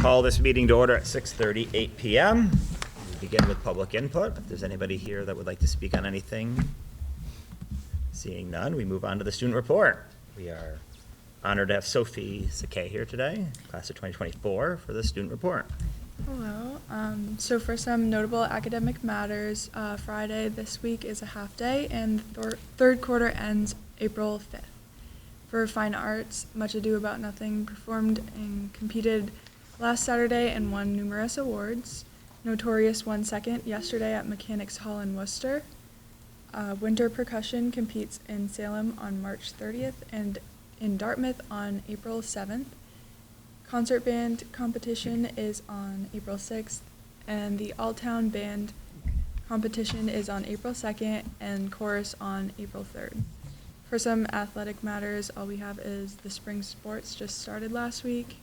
Call this meeting to order at 6:38 p.m. We begin with public input. If there's anybody here that would like to speak on anything, seeing none, we move on to the student report. We are honored to have Sophie Sakay here today, class of 2024, for the student report. Hello. So for some notable academic matters, Friday this week is a half day and third quarter ends April 5th. For fine arts, Much Ado About Nothing performed and competed last Saturday and won numerous awards. Notorious won second yesterday at Mechanics Hall in Worcester. Winter Percussion competes in Salem on March 30th and in Dartmouth on April 7th. Concert band competition is on April 6th, and the All-Town Band competition is on April 2nd, and chorus on April 3rd. For some athletic matters, all we have is the spring sports just started last week.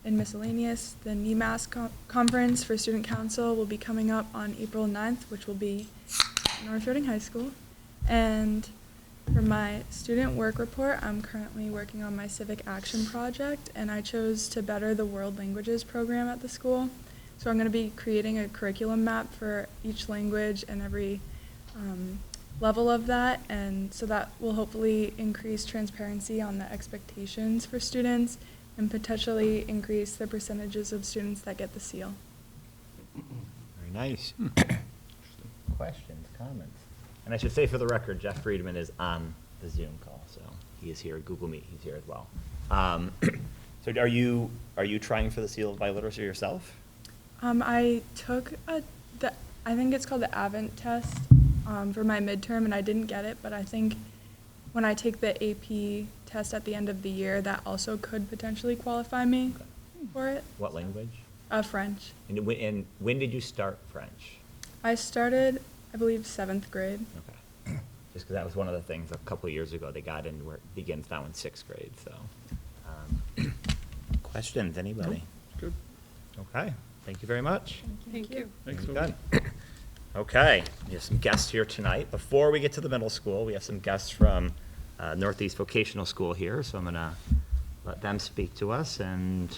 In miscellaneous, the NEMAS conference for Student Council will be coming up on April 9th, which will be at North Reading High School. And for my student work report, I'm currently working on my civic action project, and I chose to better the world languages program at the school. So I'm going to be creating a curriculum map for each language and every level of that, and so that will hopefully increase transparency on the expectations for students and potentially increase the percentages of students that get the seal. Very nice. Questions, comments? And I should say for the record, Jeff Friedman is on the Zoom call, so he is here at Google Meet. He's here as well. So are you trying for the seal of biliteracy yourself? I took I think it's called the AVENT test for my midterm, and I didn't get it, but I think when I take the AP test at the end of the year, that also could potentially qualify me for it. What language? French. And when did you start French? I started, I believe, 7th grade. Okay. Just because that was one of the things a couple of years ago they got in where it begins now in 6th grade, so. Questions, anybody? Good. Okay, thank you very much. Thank you. Thanks, Very good. Okay, we have some guests here tonight. Before we get to the middle school, we have some guests from Northeast Vocational School here, so I'm gonna let them speak to us, and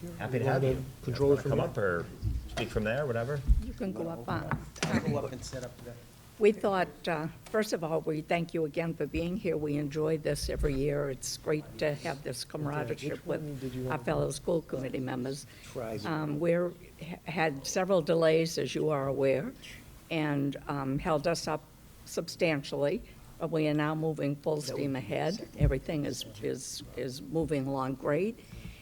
we're happy to have you. Control it from Come here? up or speak from there, whatever. You can go up on. Go up and set up the. We thought, first of all, we thank you again for being here. We enjoy this every year. It's great to have this camaraderie with our fellow school committee members. We're had several delays, as you are aware, and held us up substantially. But we are now moving full steam ahead. Everything is moving along great.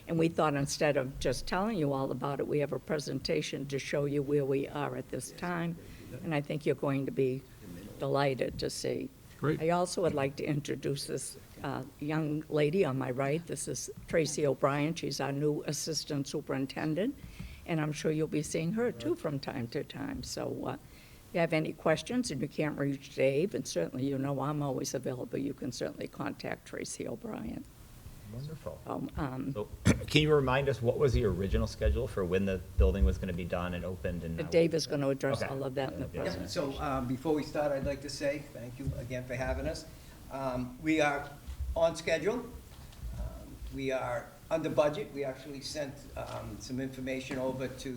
And we thought instead of just telling you all about it, we have a presentation to show you where we are at this time. And I think you're going to be delighted to see. Great. I also would like to introduce this young lady on my right. This is Tracy O'Brien. She's our new assistant superintendent. And I'm sure you'll be seeing her too from time to time. So if you have any questions and you can't reach Dave, and certainly you know I'm always available, you can certainly contact Tracy O'Brien. Wonderful. So, So, can you remind us, what was the original schedule for when the building was going to be done and opened? And Dave is going to address Okay. all of that in the Yeah. presentation. So before we start, I'd like to say thank you again for having us. We are on schedule. We are under budget. We actually sent some information over to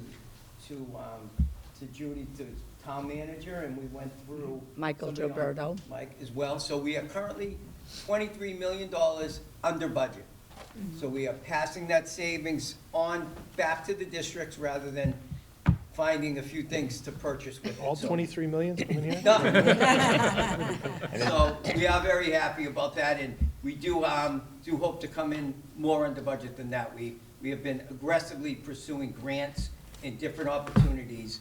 Judy, to town manager, and we went through. Michael somebody on- Gilberto. Mike as well. So we are currently $23 million under budget. So we are passing that savings on back to the districts rather than finding a few things to purchase with it. All So- 23 million's coming here? No. So we are very happy about that, and we do hope to come in more under budget than that. We have been aggressively pursuing grants and different opportunities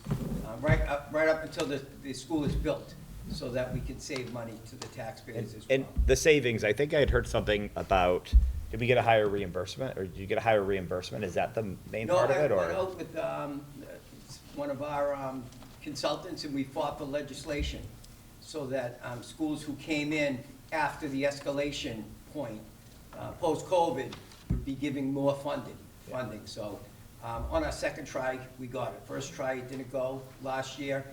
right up until the school is built, so that we can save money to the taxpayers as well. And the savings, I think I had heard something about, did we get a higher reimbursement, or did you get a higher reimbursement? Is that the main part of it, No, I or? went out with one of our consultants, and we fought the legislation so that schools who came in after the escalation point, post-COVID, would be giving more funding. So on our second try, we got it. First try, it didn't go last year,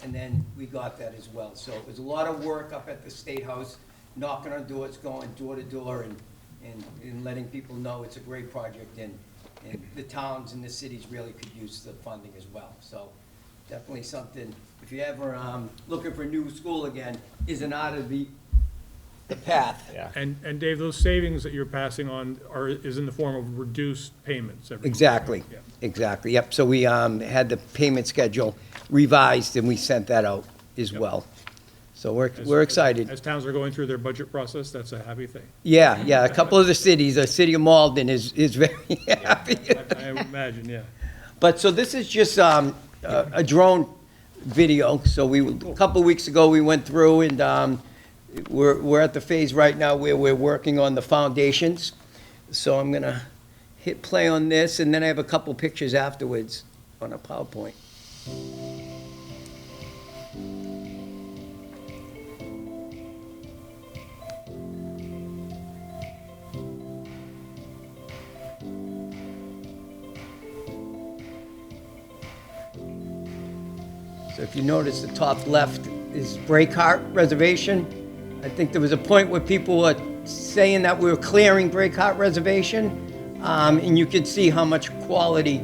and then we got that as well. So it was a lot of work up at the State House, knocking on doors, going door to door, and letting people know it's a great project, and And the towns and the cities really could use the funding as well. So definitely something, if you're ever looking for a new school again, isn't out of the path. Yeah. And Dave, those savings that you're passing on is in the form of reduced payments every year. Exactly, Yeah. exactly, yep. So we had the payment schedule revised, and we sent that out as Yep. well. So we're excited. As towns are going through their budget process, that's a happy thing. Yeah, a couple of the cities, the city of Malden is very happy. I would imagine, yeah. But, so this is just a drone video. So a couple of weeks ago, we went through, and we're at the phase right now where we're working on the foundations. So I'm gonna hit play on this, and then I have a couple pictures afterwards on a PowerPoint. So if you notice, the top left is Breakheart Reservation. I think there was a point where people were saying that we were clearing Breakheart Reservation, and you could see how much quality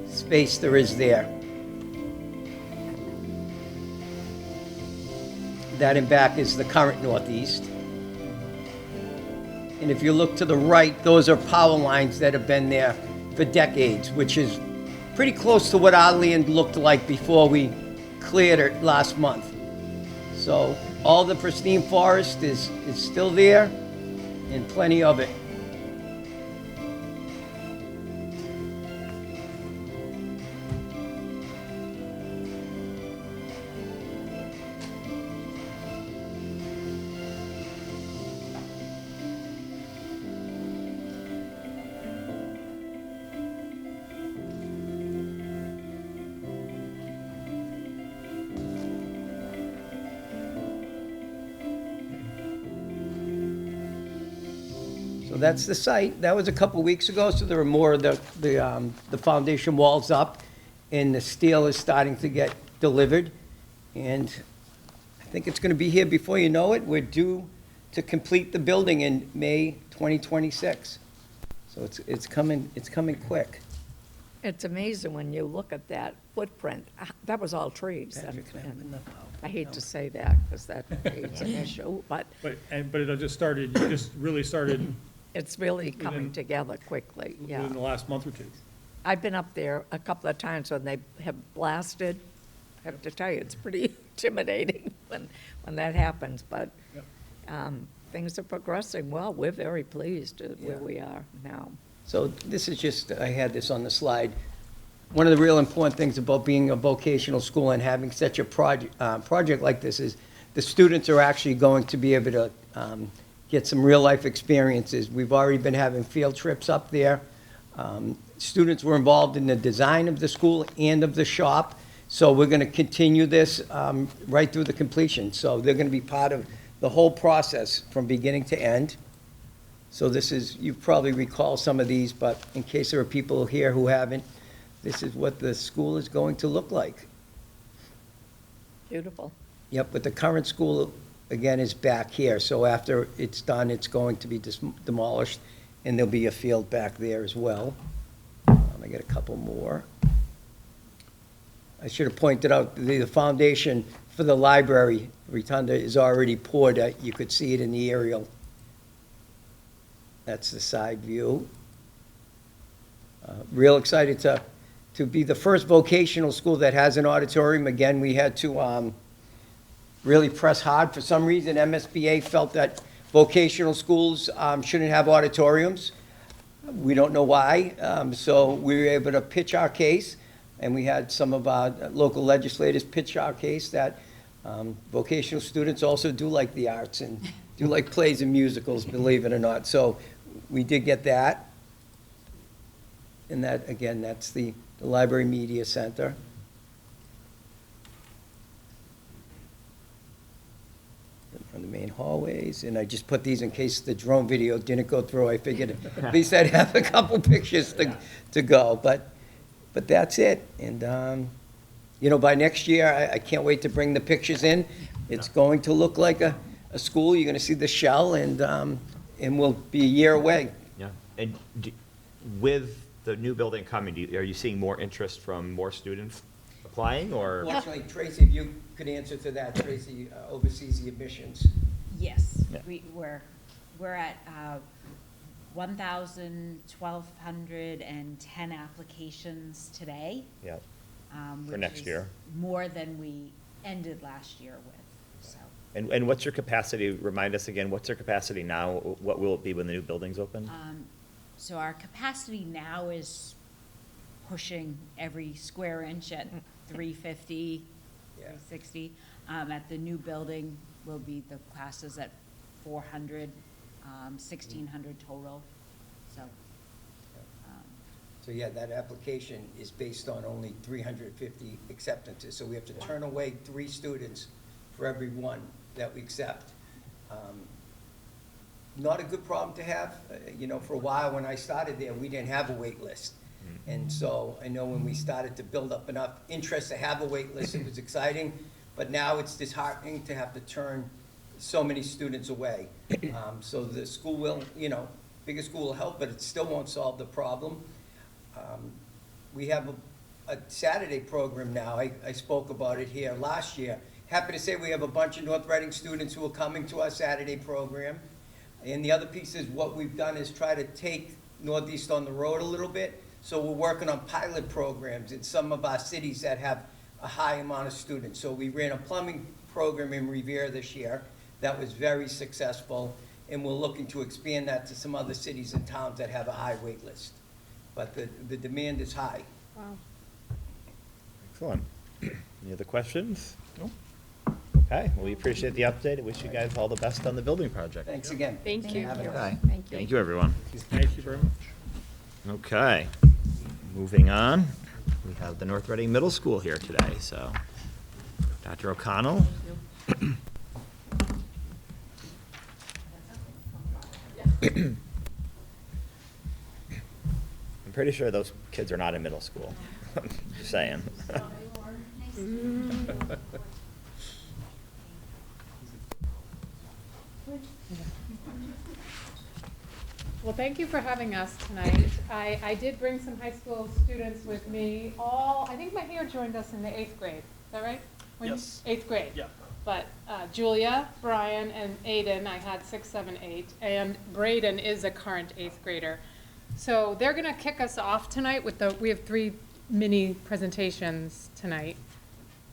space there is there. That in back is the current Northeast. And if you look to the right, those are power lines that have been there for decades, which is pretty close to what our land looked like before we cleared it last month. So all the pristine forest is still there, and plenty of it. So that's the site. That was a couple weeks ago, so there were more of the foundation walls up, and the steel is starting to get delivered. And I think it's gonna be here before you know it. We're due to complete the building in May 2026. So it's coming quick. It's amazing when you look at that footprint. That was all trees. Patrick, can I have enough power? I hate to say that, because that is an issue, but But it just started, you just really started it's really coming Within- together quickly, yeah. within the last month or two. I've been up there a couple of times when they have blasted. I have to tell you, it's pretty intimidating when that happens, but Yep. things are progressing well. We're very pleased with where Yeah. we are now. So this is just, I had this on the slide. One of the real important things about being a vocational school and having such a project like this is the students are actually going to be able to get some real-life experiences. We've already been having field trips up there. Students were involved in the design of the school and of the shop, so we're going to continue this right through the completion. So they're going to be part of the whole process from beginning to end. So this is, you probably recall some of these, but in case there are people here who haven't, this is what the school is going to look like. Beautiful. Yep, but the current school, again, is back here, so after it's done, it's going to be demolished, and there'll be a field back there as well. I got a couple more. I should have pointed out, the foundation for the library, rotunda, is already poured. You could see it in the aerial. That's the side view. Real excited to be the first vocational school that has an auditorium. Again, we had to really press hard. For some reason, MSBA felt that vocational schools shouldn't have auditoriums. We don't know why. So we were able to pitch our case, and we had some of our local legislators pitch our case that vocational students also do like the arts and do like plays and musicals, believe it or not. So we did get that. And that, again, that's the Library Media Center. On the main hallways, and I just put these in case the drone video didn't go through. I figured at least I'd have a couple pictures to go, but that's it. And, you know, by next year, I can't wait to bring the pictures in. It's going to look like a school. You're gonna see the shell, and we'll be a year away. Yeah, and with the new building coming, are you seeing more interest from more students applying, or? Fortunately, Tracy, if you could answer to that, Tracy oversees the admissions. Yes, Yeah. we're at 1,210 applications today. Yeah, for which next is year. More than we ended last year with, so. And what's your capacity, remind us again, what's your capacity now? What will it be when the new building's open? So our capacity now is pushing every square inch at 350, Yeah. 360. At the new building will be the classes at 400, 1,600 total, so. So yeah, that application is based on only 350 acceptances. So we have to turn away 3 students for every one that we accept. Not a good problem to have. You know, for a while when I started there, we didn't have a wait list. And so I know when we started to build up enough interest to have a wait list, it was exciting. But now it's disheartening to have to turn so many students away. So the school will, you know, bigger school will help, but it still won't solve the problem. We have a Saturday program now. I spoke about it here last year. Happy to say we have a bunch of North Reading students who are coming to our Saturday program. And the other piece is what we've done is try to take Northeast on the road a little bit. So we're working on pilot programs in some of our cities that have a high amount of students. So we ran a plumbing program in Revere this year that was very successful. And we're looking to expand that to some other cities and towns that have a high wait list. But the demand is high. Wow. Excellent. Any other questions? No? Okay, well, we appreciate the update, and wish you guys all the best on the building project. Thanks again. Thank you. Have a- Okay. Thank you. Thank you, everyone. Thank you very much. Okay, moving on, we have the North Reading Middle School here today, so Dr. O'Connell. I'm pretty sure those kids are not in middle school, just saying. Well, thank you for having us tonight. I did bring some high school students with me. I think Mahir joined us in the 8th grade. Is that right? Yes. 8th grade. Yeah. But Julia, Brian, and Aiden, I had 6, 7, 8, and Braden is a current 8th grader. So they're gonna kick us off tonight with we have 3 mini presentations tonight.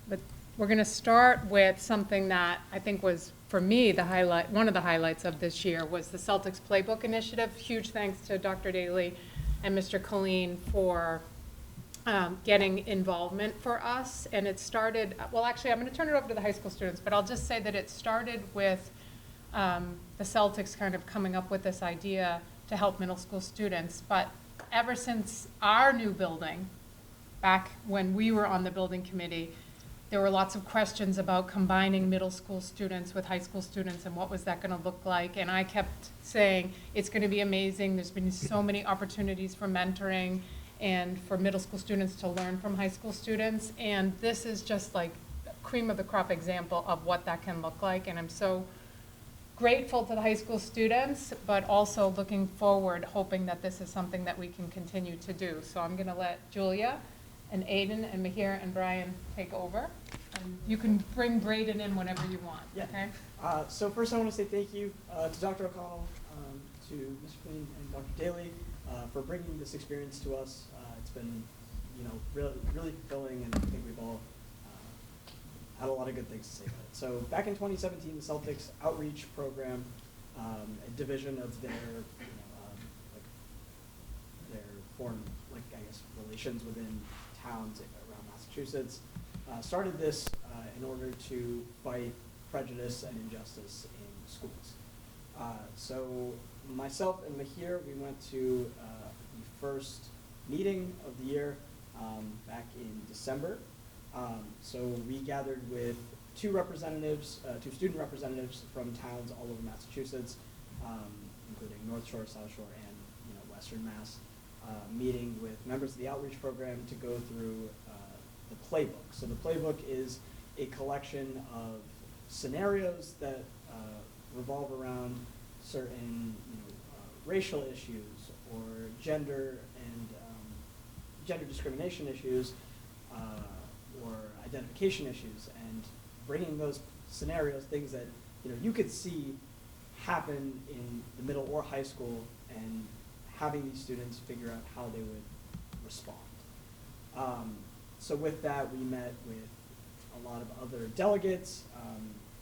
But we're gonna start with something that I think was, for me, one of the highlights of this year was the Celtics Playbook Initiative. Huge thanks to Dr. Daly and Mr. Colleen for getting involvement for us. And it started, well, actually, I'm going to turn it over to the high school students, but I'll just say that it started with the Celtics kind of coming up with this idea to help middle school students. But ever since our new building, back when we were on the building committee, there were lots of questions about combining middle school students with high school students and what was that going to look like. And I kept saying, it's going to be amazing. There's been so many opportunities for mentoring and for middle school students to learn from high school students. And this is just like cream of the crop example of what that can look like. And I'm so grateful to the high school students, but also looking forward, hoping that this is something that we can continue to do. So I'm going to let Julia and Aiden and Mahir and Brian take over. And you can bring Braden in whenever you want, Yeah. okay? So first I want to say thank you to Dr. O'Connell, to Mr. Queen and Dr. Daly for bringing this experience to us. It's been, really, really fulfilling, and I think we've all had a lot of good things to say about it. So back in 2017, the Celtics Outreach Program, a division of their, their foreign, relations within towns around Massachusetts, started this in order to fight prejudice and injustice in schools. So myself and Mahir, we went to the first meeting of the year back in December. So we gathered with two student representatives from towns all over Massachusetts, including North Shore, South Shore, and Western Mass, meeting with members of the outreach program to go through the playbook. So the playbook is a collection of scenarios that revolve around certain racial issues or gender and gender discrimination issues or identification issues, and bringing those scenarios, things that you could see happen in the middle or high school, and having these students figure out how they would respond. So with that, we met with a lot of other delegates,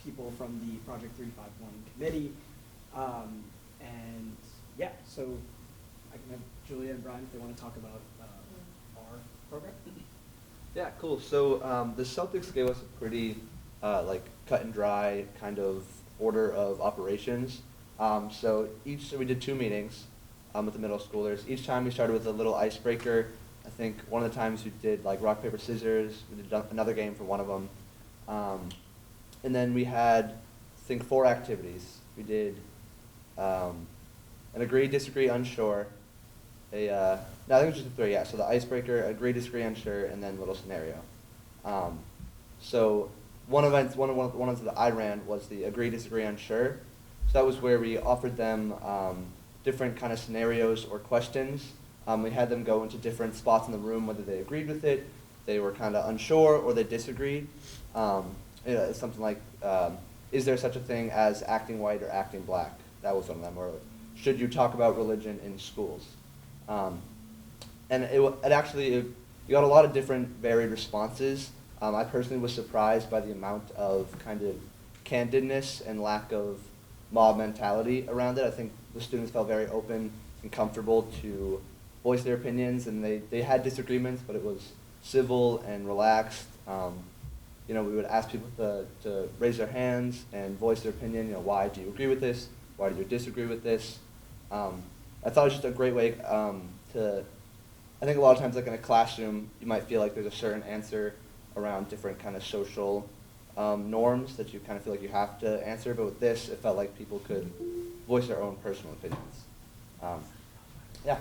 people from the Project 351 committee, and yeah, so I can have Julia and Brian if they want to talk about our program. Yeah, cool. So the Celtics gave us a pretty like cut and dry kind of order of operations. So we did 2 meetings with the middle schoolers. Each time we started with a little icebreaker. I think one of the times we did like rock, paper, scissors. We did another game for one of them. And then we had, I think, 4 activities. We did an agree, disagree, unsure. No, I think it was just 3, yeah. So the icebreaker, agree, disagree, unsure, and then little scenario. So one of that I ran was the agree, disagree, unsure. So that was where we offered them different kind of scenarios or questions. We had them go into different spots in the room, whether they agreed with it, they were kind of unsure, or they disagreed. It's something like, is there such a thing as acting white or acting black? That was one of them. Or should you talk about religion in schools? And you got a lot of different varied responses. I personally was surprised by the amount of kind of candidness and lack of mob mentality around it. I think the students felt very open and comfortable to voice their opinions, and they had disagreements, but it was civil and relaxed. We would ask people to raise their hands and voice their opinion. Why do you agree with this? Why do you disagree with this? I thought it was just a great way I think a lot of times, like in a classroom, you might feel like there's a certain answer around different kind of social norms that you kind of feel like you have to answer, but with this, it felt like people could voice their own personal opinions. Yeah.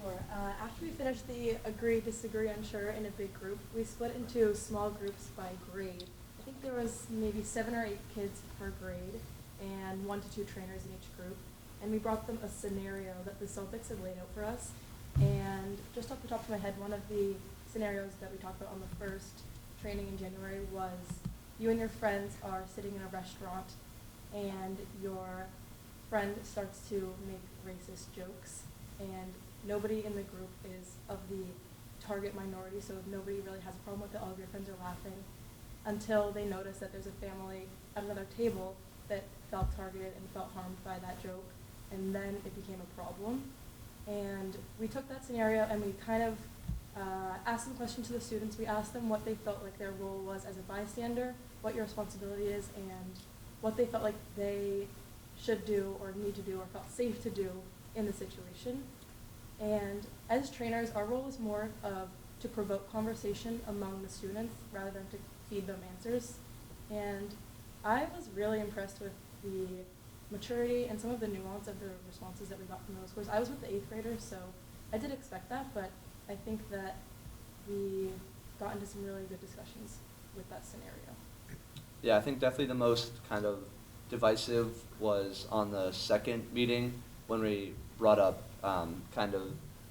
Sure. After we finished the agree, disagree, unsure in a big group, we split into small groups by grade. I think there was maybe 7 or 8 kids per grade and 1 to 2 trainers in each group. And we brought them a scenario that the Celtics had laid out for us. And just off the top of my head, one of the scenarios that we talked about on the first training in January was you and your friends are sitting in a restaurant and your friend starts to make racist jokes, and nobody in the group is of the target minority, so nobody really has a problem with it. All of your friends are laughing until they notice that there's a family at another table that felt targeted and felt harmed by that joke, and then it became a problem. And we took that scenario and we kind of asked some questions to the students. We asked them what they felt like their role was as a bystander, what your responsibility is, and what they felt like they should do or need to do or felt safe to do in the situation. And as trainers, our role is more of to provoke conversation among the students rather than to feed them answers. And I was really impressed with the maturity and some of the nuance of the responses that we got from middle schoolers. I was with the 8th graders, so I did expect that, but I think that we got into some really good discussions with that scenario. Yeah, I think definitely the most kind of divisive was on the second meeting when we brought up kind of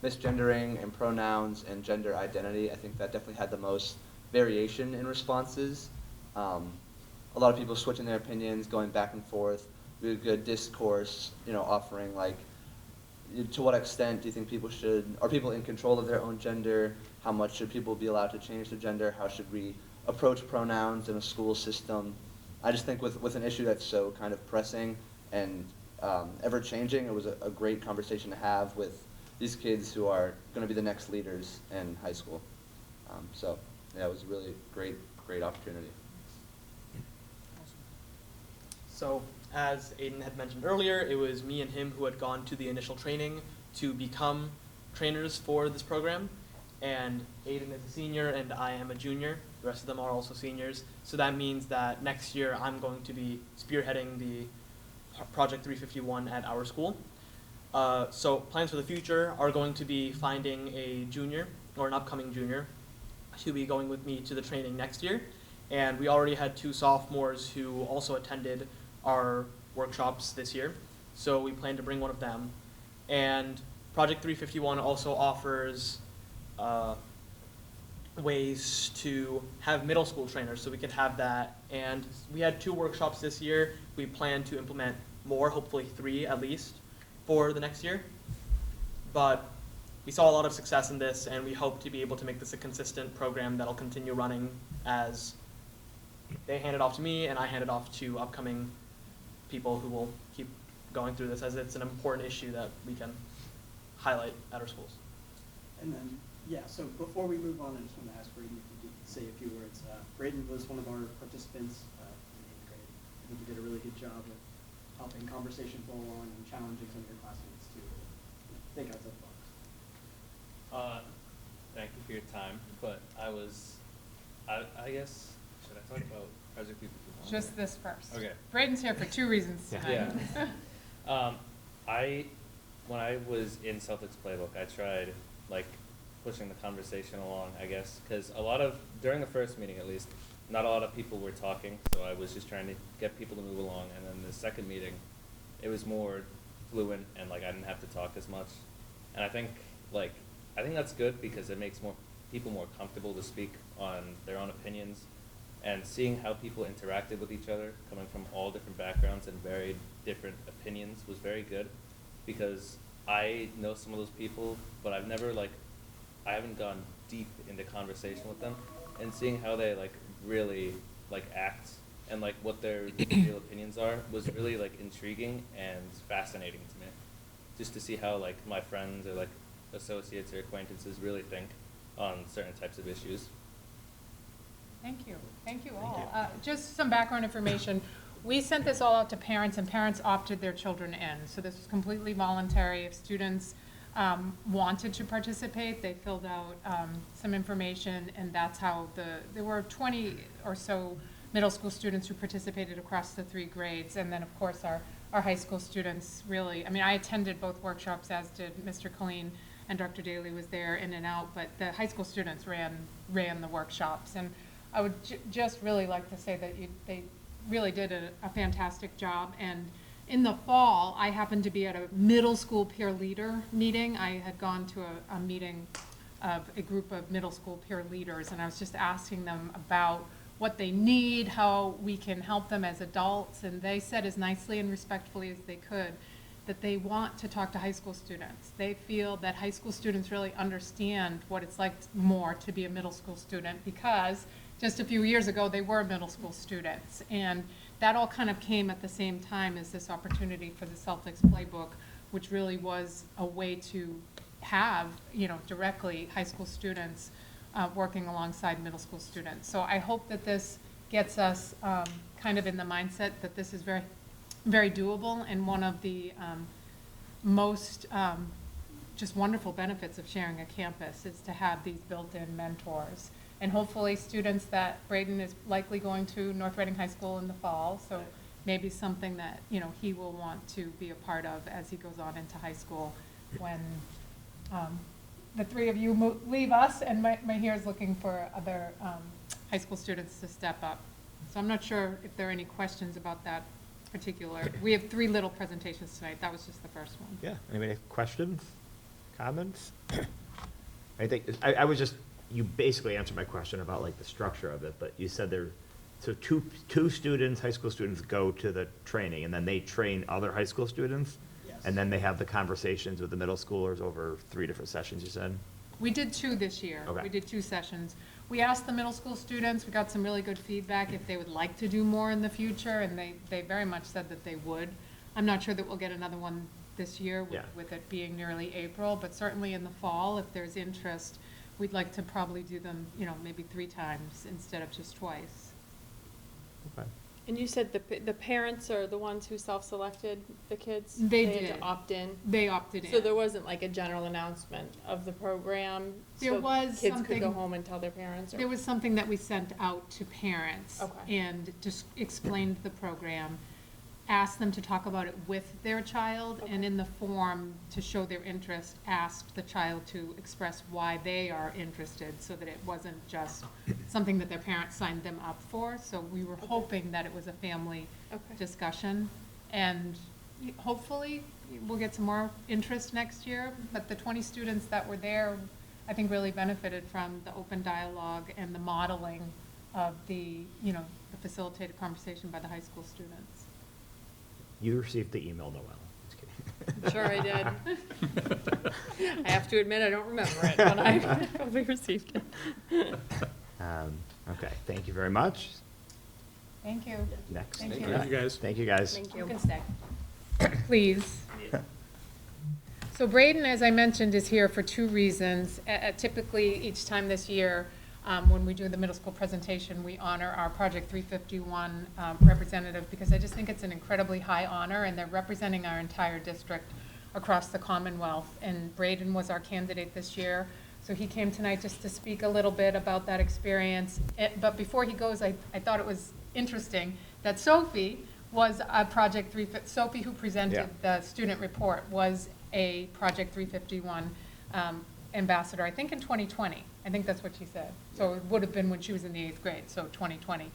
misgendering and pronouns and gender identity. I think that definitely had the most variation in responses. A lot of people switching their opinions, going back and forth. We had good discourse, offering like, to what extent do you think are people in control of their own gender? How much should people be allowed to change their gender? How should we approach pronouns in a school system? I just think with an issue that's so kind of pressing and ever changing, it was a great conversation to have with these kids who are going to be the next leaders in high school. So yeah, it was a really great opportunity. So as Aiden had mentioned earlier, it was me and him who had gone to the initial training to become trainers for this program. And Aiden is a senior and I am a junior. The rest of them are also seniors. So that means that next year I'm going to be spearheading the Project 351 at our school. So plans for the future are going to be finding a junior or an upcoming junior to be going with me to the training next year. And we already had 2 sophomores who also attended our workshops this year. So we plan to bring one of them. And Project 351 also offers ways to have middle school trainers, so we could have that. And we had 2 workshops this year. We plan to implement more, hopefully 3 at least, for the next year. But we saw a lot of success in this, and we hope to be able to make this a consistent program that'll continue running as they hand it off to me and I hand it off to upcoming people who will keep going through this, as it's an important issue that we can highlight at our schools. And then, yeah, so before we move on, I just want to ask Braden if you could say a few words. Braden was one of our participants in 8th grade. I think you did a really good job of helping conversation flow along and challenging some of your classmates to think outside the box. Thank you for your time, but I guess, should I talk about Project People Who Want? Just this first. Okay. Braden's here for 2 reasons tonight. Yeah. When I was in Celtics playbook, I tried like pushing the conversation along, I guess, because during the first meeting at least, not a lot of people were talking, so I was just trying to get people to move along. And then the second meeting, it was more fluent and like I didn't have to talk as much. And I think that's good because it makes people more comfortable to speak on their own opinions. And seeing how people interacted with each other, coming from all different backgrounds and very different opinions, was very good. Because I know some of those people, but I haven't gone deep into conversation with them. And seeing how they really act and what their real opinions are was really intriguing and fascinating to me. Just to see how my friends or associates or acquaintances really think on certain types of issues. Thank you. Thank you all. Just some background information. We sent this all out to parents, and parents opted their children in. So this was completely voluntary. If students wanted to participate, they filled out some information, and that's how there were 20 or so middle school students who participated across the 3 grades. And then, of course, our high school students really, I attended both workshops, as did Mr. Colleen, and Dr. Daly was there in and out, but the high school students ran the workshops. And I would just really like to say that they really did a fantastic job. And in the fall, I happened to be at a middle school peer leader meeting. I had gone to a meeting of a group of middle school peer leaders, and I was just asking them about what they need, how we can help them as adults, and they said as nicely and respectfully as they could that they want to talk to high school students. They feel that high school students really understand what it's like more to be a middle school student, because just a few years ago, they were middle school students. And that all kind of came at the same time as this opportunity for the Celtics playbook, which really was a way to have, directly high school students working alongside middle school students. So I hope that this gets us kind of in the mindset that this is very, very doable, and one of the most just wonderful benefits of sharing a campus is to have these built-in mentors. And hopefully students that Braden is likely going to North Reading High School in the fall, so maybe something that, he will want to be a part of as he goes on into high school when the 3 of you leave us, and Mahir is looking for other high school students to step up. So I'm not sure if there are any questions about that particular. We have 3 little presentations tonight. That was just the first one. Yeah, anybody have questions, comments? You basically answered my question about the structure of it, but you said so two students, high school students, go to the training, and then they train other high school students? Yes. And then they have the conversations with the middle schoolers over 3 different sessions, you said? We did 2 this year. Okay. We did 2 sessions. We asked the middle school students, we got some really good feedback if they would like to do more in the future, and they very much said that they would. I'm not sure that we'll get another one this year with it being nearly April, but certainly in the fall, if there's interest, we'd like to probably do them, maybe 3 times instead of just twice. Okay. And you said the parents are the ones who self-selected the kids? They had did. to opt in? They opted in. So there wasn't a general announcement of the program? There was kids could go something- home and tell their parents? Or? There was something that we sent out to parents. Okay. And just explained the program, asked them to talk about it with their child, and in the form, to show their interest, asked the child to express why they are interested, so that it wasn't just something that their parents signed them up for. So we were hoping that it was a family discussion, and hopefully we'll get some more interest next year. But the 20 students that were there I think, really benefited from the open dialogue and the modeling of the, you know, the facilitated conversation by the high school students. You received the email, Noel. Just kidding. Sure I did. I have to admit, I don't remember it, but I probably received it. Okay, thank you very much. Thank you. Next. Thank Thank you, guys. Thank you, guys. Thank You you. can stay. Please. So Braden, as I mentioned, is here for two reasons. Typically, each time this year, when we do the middle school presentation, we honor our Project 351 representative, because I just think it's an incredibly high honor, and they're representing our entire district across the Commonwealth. And Braden was our candidate this year, so he came tonight just to speak a little bit about that experience. But before he goes, I thought it was interesting that Sophie was a Project 351, Sophie, who presented the student report, was a Project 351 ambassador, I think in 2020. I think that's what she said. So it would have been when she was in the 8th grade, so 2020.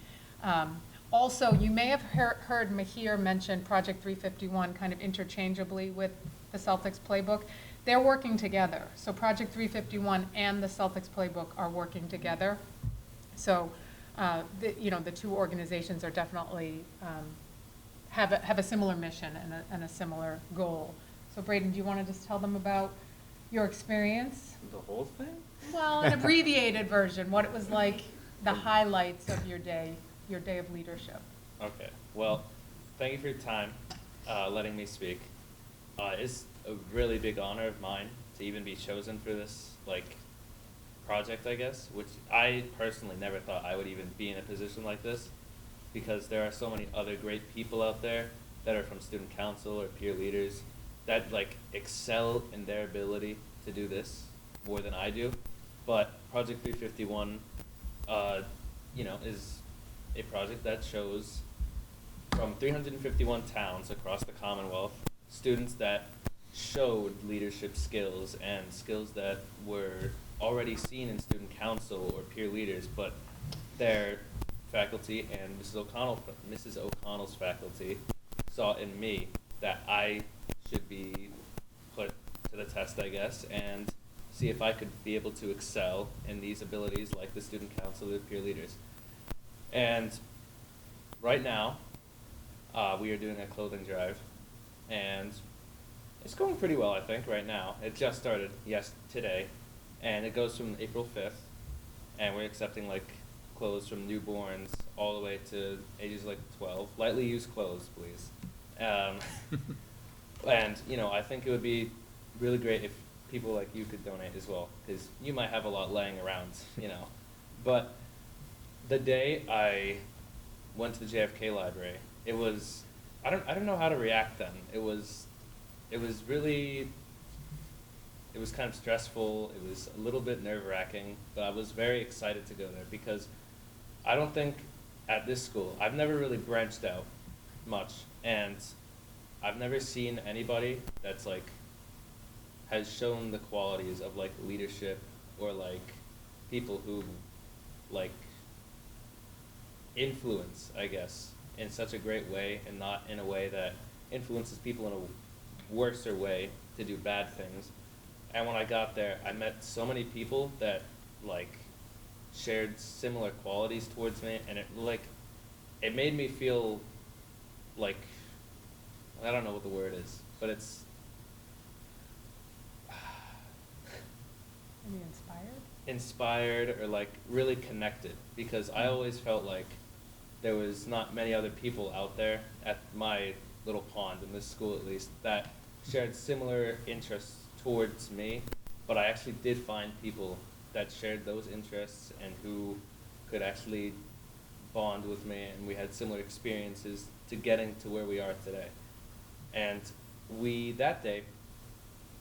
Also, you may have heard Mahir mention Project 351 kind of interchangeably with the Celtics playbook. They're working together. So Project 351 and the Celtics playbook are working together. So, the two organizations are definitely, have a similar mission and a similar goal. So Braden, do you want to just tell them about your experience? The whole thing? Well, an abbreviated version, what it was like, the highlights of your day of leadership. Okay, well, thank you for your time, letting me speak. It's a really big honor of mine to even be chosen for this, project, I guess, which I personally never thought I would even be in a position like this, because there are so many other great people out there that are from student council or peer leaders that, excel in their ability to do this more than I do. But Project 351, is a project that shows from 351 towns across the Commonwealth, students that showed leadership skills and skills that were already seen in student council or peer leaders, but their faculty and Mrs. O'Connell's faculty saw in me that I should be put to the test, I guess, and see if I could be able to excel in these abilities like the student council or peer leaders. And right now, we are doing a clothing drive, and it's going pretty well, I think, right now. It just started, today, and it goes from April 5th, and we're accepting, clothes from newborns all the way to ages 12. Lightly used clothes, please. And, I think it would be really great if people like you could donate as well, because you might have a lot laying around, But the day I went to the JFK library, it was, I don't know how to react then. It was kind of stressful. It was a little bit nerve-wracking, but I was very excited to go there, because I don't think at this school, I've never really branched out much, and I've never seen anybody that's has shown the qualities of leadership or people who influence, I guess, in such a great way, and not in a way that influences people in a worser way to do bad things. And when I got there, I met so many people that shared similar qualities towards me, and it made me feel I don't know what the word is, but it's Maybe inspired or really connected, because I always felt there was not many other people out there at my little pond, in this school at least, that shared similar interests towards me, but I actually did find people that shared those interests and who could actually bond with me, and we had similar experiences to getting to where we are today. And that day,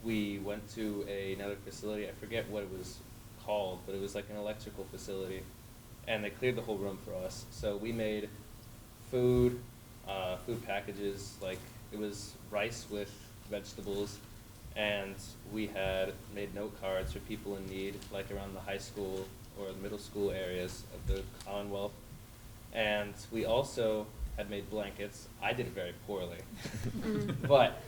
we went to another facility. I forget what it was called, but it was an electrical facility, and they cleared the whole room for us. So we made food packages, it was rice with vegetables, and we had made note cards for people in need, around the high school or the middle school areas of the Commonwealth. And we also had made blankets. I did it very poorly, but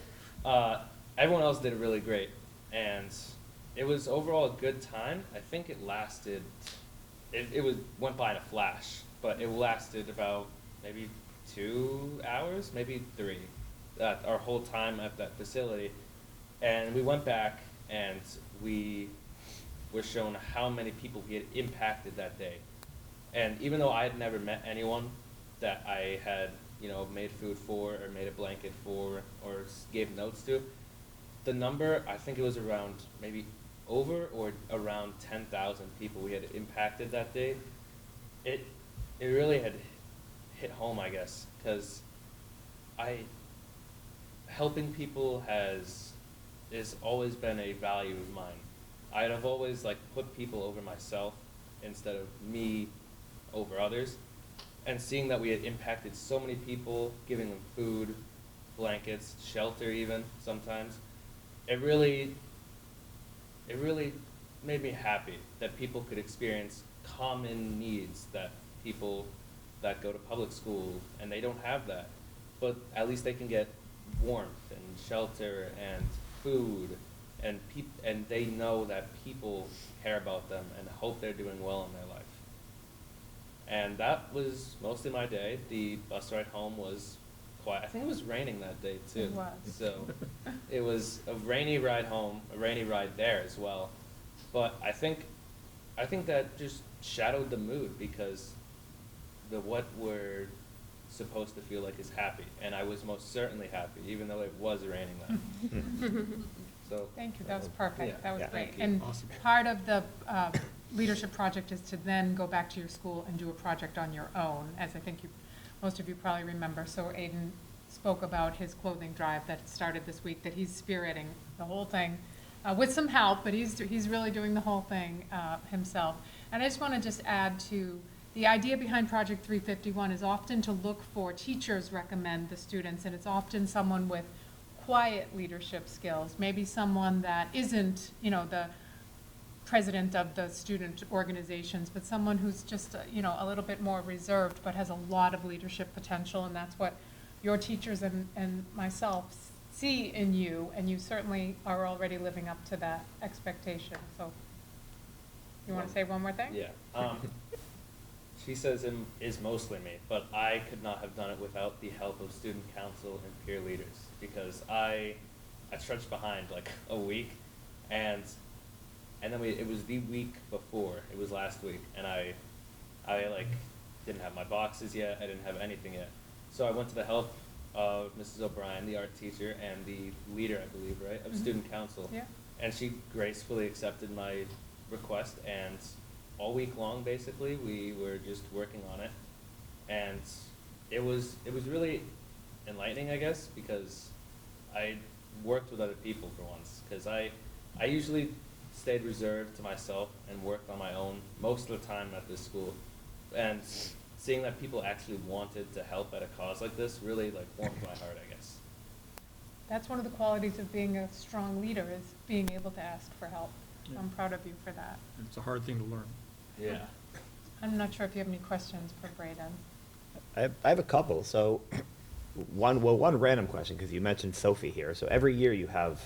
everyone else did it really great. And it was overall a good time. I think it lasted, went by in a flash, but it lasted about maybe 2 hours, maybe 3, our whole time at that facility. And we went back and we were shown how many people we had impacted that day. And even though I had never met anyone that I had, made food for or made a blanket for or gave notes to, the number, I think it was around maybe over or around 10,000 people we had impacted that day. It really had hit home, I guess, because helping people has always been a value of mine. I'd have always put people over myself instead of me over others. And seeing that we had impacted so many people, giving them food, blankets, shelter even sometimes, it really made me happy that people could experience common needs that people that go to public school and they don't have that. But at least they can get warmth and shelter and food, and they know that people care about them and hope they're doing well in their life. And that was mostly my day. The bus ride home was quiet. I think it was raining that day too. It was. So it was a rainy ride home, a rainy ride there as well. But I think that just shadowed the mood, because what we're supposed to feel like is happy, and I was most certainly happy, even though it was raining that. So Thank you, that was perfect, yeah. that was Yeah. great. Thank you. And Awesome. part of the leadership project is to then go back to your school and do a project on your own, as I think most of you probably remember. So Aiden spoke about his clothing drive that started this week, that he's spearheading the whole thing, with some help, but he's really doing the whole thing himself. And I just want to add to the idea behind Project 351 is often to look for, teachers recommend the students, and it's often someone with quiet leadership skills, maybe someone that isn't, the president of the student organizations, but someone who's just, a little bit more reserved, but has a lot of leadership potential, and that's what your teachers and myself see in you, and you certainly are already living up to that expectation. So, you want to say one more thing? Yeah. She says it is mostly me, but I could not have done it without the help of student council and peer leaders, because I stretched behind a week, and then it was the week before, it was last week, and I didn't have my boxes yet, I didn't have anything yet. So I went to the help of Mrs. O'Brien, the art teacher, and the leader, I believe, right, of student council. Yeah. And she gracefully accepted my request, and all week long, basically, we were just working on it. And it was really enlightening, I guess, because I worked with other people for once, because I usually stayed reserved to myself and worked on my own most of the time at this school. And seeing that people actually wanted to help at a cause like this really warmed my heart, I guess. That's one of the qualities of being a strong leader, is being able to ask for help. Yeah. I'm proud of you for that. It's a hard thing to learn. Yeah. I'm not sure if you have any questions for Braden. I have a couple. So one random question, because you mentioned Sophie here. So every year you have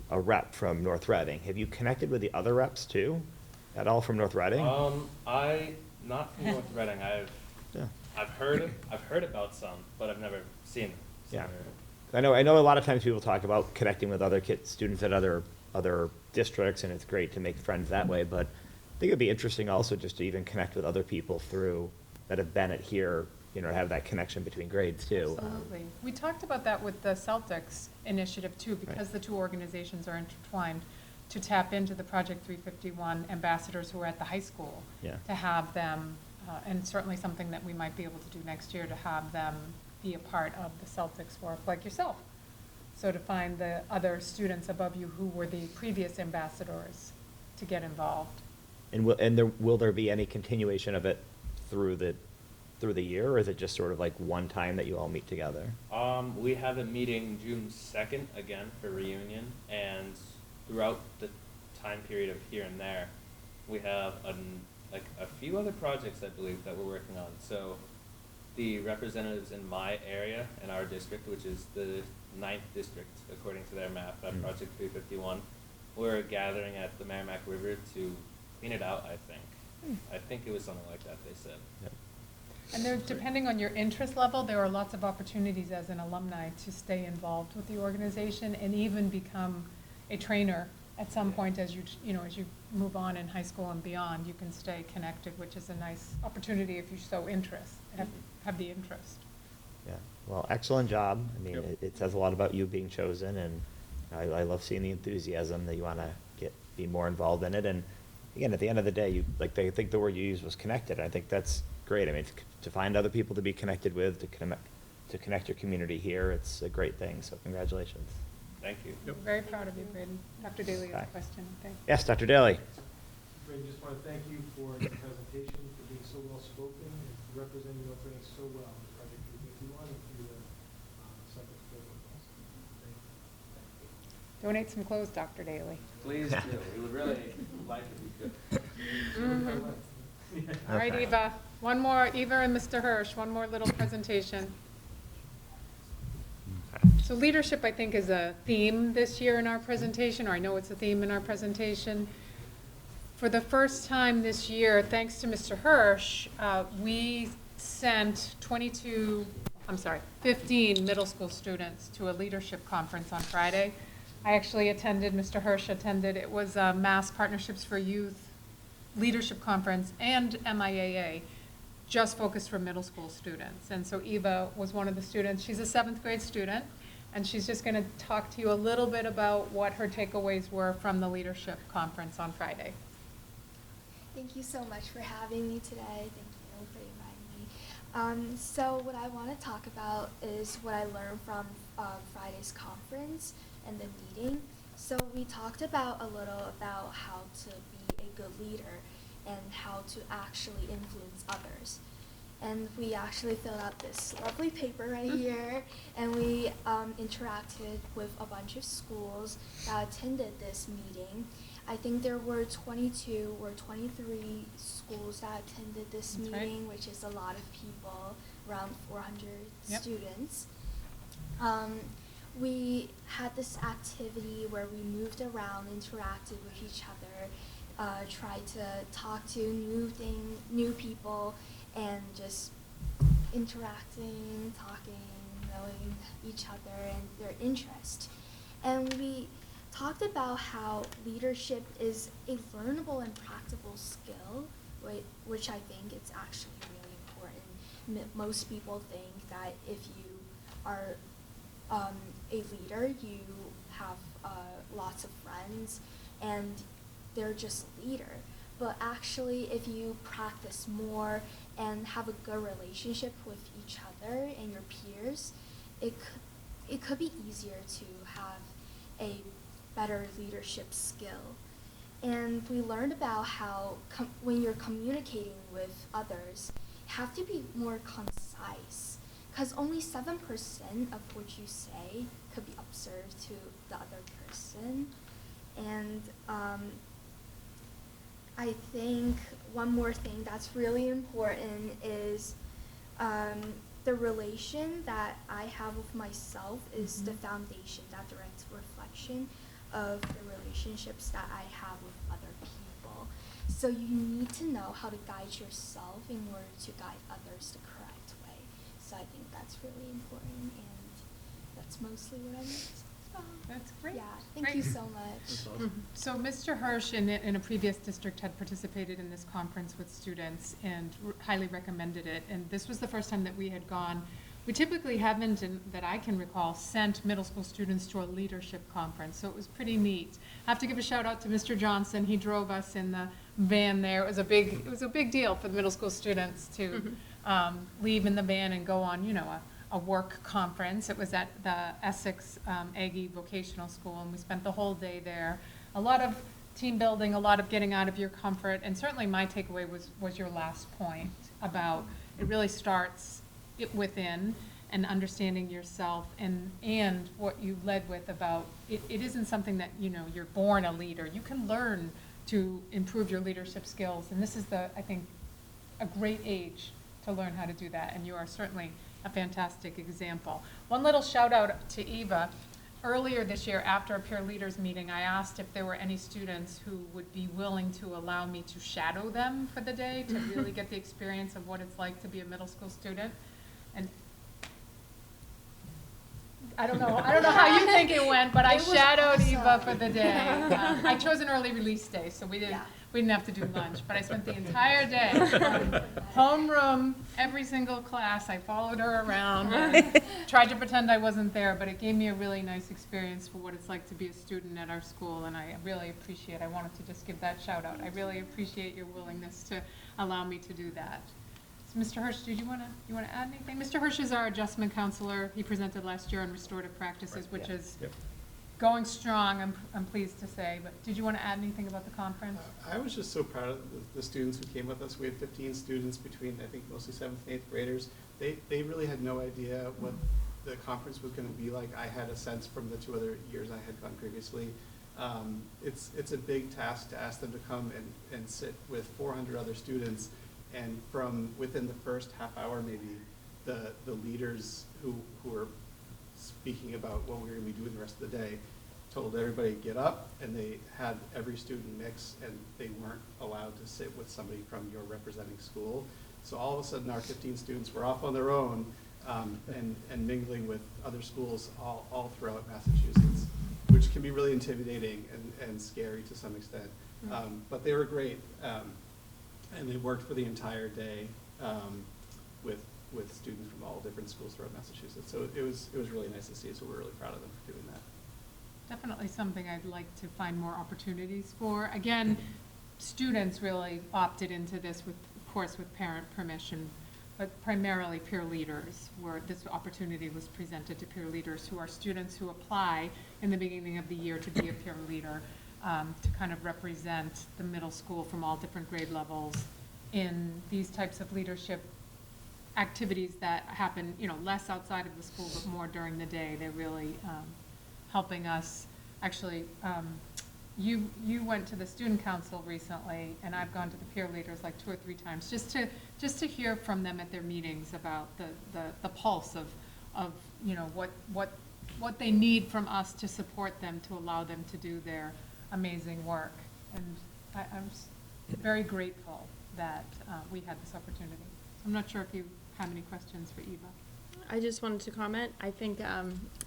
a rep from North Reading. Have you connected with the other reps too, at all from North Reading? Not from North Reading. I've heard about some, but I've never seen them. So Yeah. I know a lot of times people talk about connecting with other students at other districts, and it's great to make friends that way, but I think it'd be interesting also just to even connect with other people that have been at here, have that connection between grades too. Absolutely. We talked about that with the Celtics initiative too, because the two organizations are intertwined, to tap into the Project 351 ambassadors who are at the high school. Yeah. To have them, and certainly something that we might be able to do next year, to have them be a part of the Celtics work, like yourself. So to find the other students above you who were the previous ambassadors to get involved. And will there be any continuation of it through the year, or is it just sort of one time that you all meet together? We have a meeting June 2nd again for reunion, and throughout the time period of here and there, we have a few other projects, I believe, that we're working on. So the representatives in my area, in our district, which is the 9th district according to their map at Project 351, we're gathering at the Merrimack River to clean it out, I think. I think it was something like that they said. And there, depending on your interest level, there are lots of opportunities as an alumni to stay involved with the organization and even become a trainer at some point as as you move on in high school and beyond. You can stay connected, which is a nice opportunity if you have the interest. Yeah, well, excellent job. I mean, Yep. it says a lot about you being chosen, and I love seeing the enthusiasm that you want to be more involved in it. And again, at the end of the day, I think the word you used was connected. I think that's great. I mean, to find other people to be connected with, to connect your community here, it's a great thing. So congratulations. Thank you. Yep. Very proud of you, Braden. Dr. Daly has Okay. a question, I think. Yes, Dr. Daly. Brady, just want to thank you for the presentation, for being so well spoken, and for representing North Reading so well in the project you're working on and through the Suffolk Playbook also. Thank you. Donate some clothes, Dr. Daly. Please do. We would really like if you could. All right, Okay. Eva, one more, Eva and Mr. Hirsch, one more little presentation. Okay. So leadership, I think, is a theme this year in our presentation, or I know it's a theme in our presentation. For the first time this year, thanks to Mr. Hirsch, we sent 15 middle school students to a leadership conference on Friday. I actually attended, Mr. Hirsch attended. It was a Mass Partnerships for Youth Leadership Conference and MIAA, just focused for middle school students. And so Eva was one of the students. She's a 7th grade student, and she's just going to talk to you a little bit about what her takeaways were from the leadership conference on Friday. Thank you so much for having me today. Thank you for inviting me. So what I want to talk about is what I learned from Friday's conference and the meeting. So we talked about a little about how to be a good leader and how to actually influence others. And we actually filled out this lovely paper right here, and we interacted with a bunch of schools that attended this meeting. I think there were 22 or 23 schools that attended this That's right. meeting, which is a lot of people, around 400 Yep. students. We had this activity where we moved around, interacted with each other, tried to talk to new people, and just interacting, talking, knowing each other and their interest. And we talked about how leadership is a learnable and practical skill, which I think it's actually really important. Most people think that if you are a leader, you have lots of friends and they're just a leader. But actually, if you practice more and have a good relationship with each other and your peers, it could be easier to have a better leadership skill. And we learned about how when you're communicating with others, you have to be more concise, because only 7% of what you say could be observed to the other person. And I think one more thing that's really important is the relation that I have with myself is the foundation, that direct reflection of the relationships that I have with other people. So you need to know how to guide yourself in order to guide others the correct way. So I think that's really important, and that's mostly what I meant. So, That's great. yeah, thank you so much. So Mr. Hirsch in a previous district had participated in this conference with students and highly recommended it. And this was the first time that we had gone. We typically haven't, that I can recall, sent middle school students to a leadership conference. So it was pretty neat. I have to give a shout out to Mr. Johnson. He drove us in the van there. It was a big deal for the middle school students to leave in the van and go on, a work conference. It was at the Essex Aggie Vocational School, and we spent the whole day there. A lot of team building, a lot of getting out of your comfort, and certainly my takeaway was your last point about it really starts within and understanding yourself, and what you led with about it isn't something that you're born a leader. You can learn to improve your leadership skills, and this is I think a great age to learn how to do that, and you are certainly a fantastic example. One little shout out to Eva. earlier this year, after a peer leaders meeting, I asked if there were any students who would be willing to allow me to shadow them for the day to really get the experience of what it's like to be a middle school student. And I don't know how you think it went, but I shadowed Eva for the day. I chose an early release day, so we didn't have to do lunch, but I spent the entire day, homeroom, every single class. I followed her around, and tried to pretend I wasn't there, but it gave me a really nice experience for what it's like to be a student at our school, and I really appreciate, I wanted to just give that shout out. I really appreciate your willingness to allow me to do that. So Mr. Hirsch, did you want to add anything? Mr. Hirsch is our adjustment counselor. He presented last year on restorative practices, which is going strong, I'm pleased to say, but did you want to add anything about the conference? I was just so proud of the students who came with us. We had 15 students between, I think, mostly 7th and 8th graders. They really had no idea what the conference was going to be like. I had a sense from the 2 other years I had gone previously. It's a big task to ask them to come and sit with 400 other students, and from within the first half hour maybe, the leaders who were speaking about what we were going to be doing the rest of the day told everybody to get up, and they had every student mix, and they weren't allowed to sit with somebody from your representing school. So all of a sudden our 15 students were off on their own and mingling with other schools all throughout Massachusetts, which can be really intimidating and scary to some extent. But they were great, and they worked for the entire day with students from all different schools throughout Massachusetts. So it was really nice to see, so we're really proud of them for doing that. Definitely something I'd like to find more opportunities for. Again, students really opted into this with, of course, with parent permission, but primarily peer leaders, where this opportunity was presented to peer leaders who are students who apply in the beginning of the year to be a peer leader, to kind of represent the middle school from all different grade levels in these types of leadership activities that happen, less outside of the school, but more during the day. They're really helping us. Actually, you went to the student council recently, and I've gone to the peer leaders like 2 or 3 times, just to hear from them at their meetings about the pulse of what they need from us to support them, to allow them to do their amazing work. And I'm just very grateful that we had this opportunity. I'm not sure if you have any questions for Eva. I just wanted to comment. I think,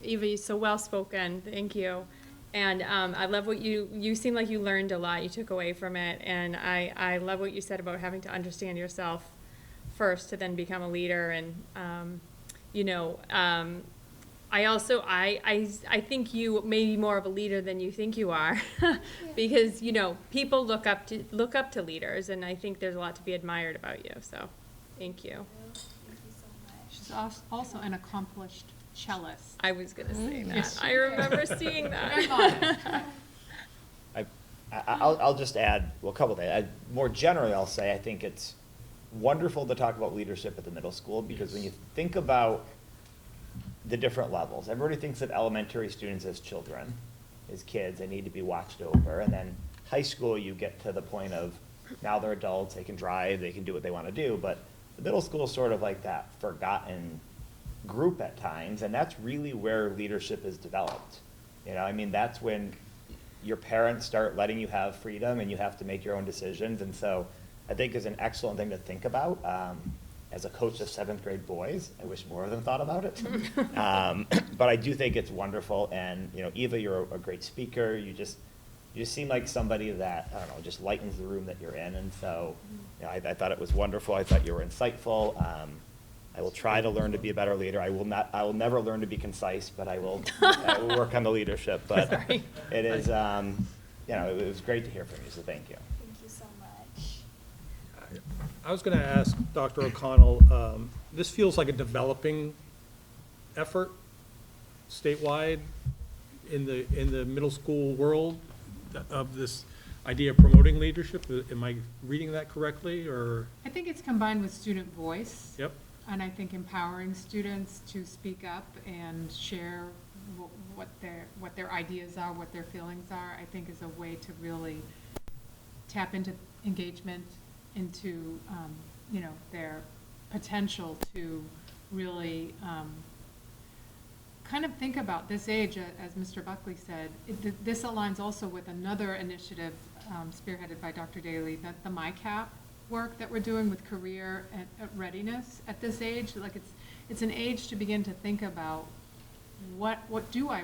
Eva, you're so well-spoken. Thank you. And I love what you seem like you learned a lot. You took away from it. And I love what you said about having to understand yourself first to then become a leader. And, I think you may be more of a leader than you think you are because, people look up to leaders. And I think there's a lot to be admired about you. So thank you. She's also an accomplished cellist. I was going to say that. Yes. I remember seeing that. I'll just add, a couple of things. More generally, I'll say I think it's wonderful to talk about leadership at the middle school, because when you think about the different levels, everybody thinks of elementary students as children, as kids. They need to be watched over. And then high school, you get to the point of now they're adults, they can drive, they can do what they want to do. But the middle school is sort of like that forgotten group at times, and that's really where leadership is developed. That's when your parents start letting you have freedom and you have to make your own decisions. And so I think it's an excellent thing to think about. As a coach of 7th grade boys, I wish more of them thought about it. But I do think it's wonderful. And, Eva, you're a great speaker. You just seem like somebody that, I don't know, just lightens the room that you're in. And so I thought it was wonderful. I thought you were insightful. I will try to learn to be a better leader. I will never learn to be concise, but I will work on the leadership. But it is, it was great to hear from you, so thank you. Thank you so much. I was going to ask Dr. O'Connell, this feels like a developing effort statewide in the middle school world of this idea of promoting leadership. Am I reading that correctly, or? I think it's combined with student voice. Yep. And I think empowering students to speak up and share what their ideas are, what their feelings are, I think is a way to really tap into engagement, into their potential to really kind of think about this age, as Mr. Buckley said, this aligns also with another initiative spearheaded by Dr. Daly, that the MyCap work that we're doing with career and readiness at this age. Like it's an age to begin to think about what do I,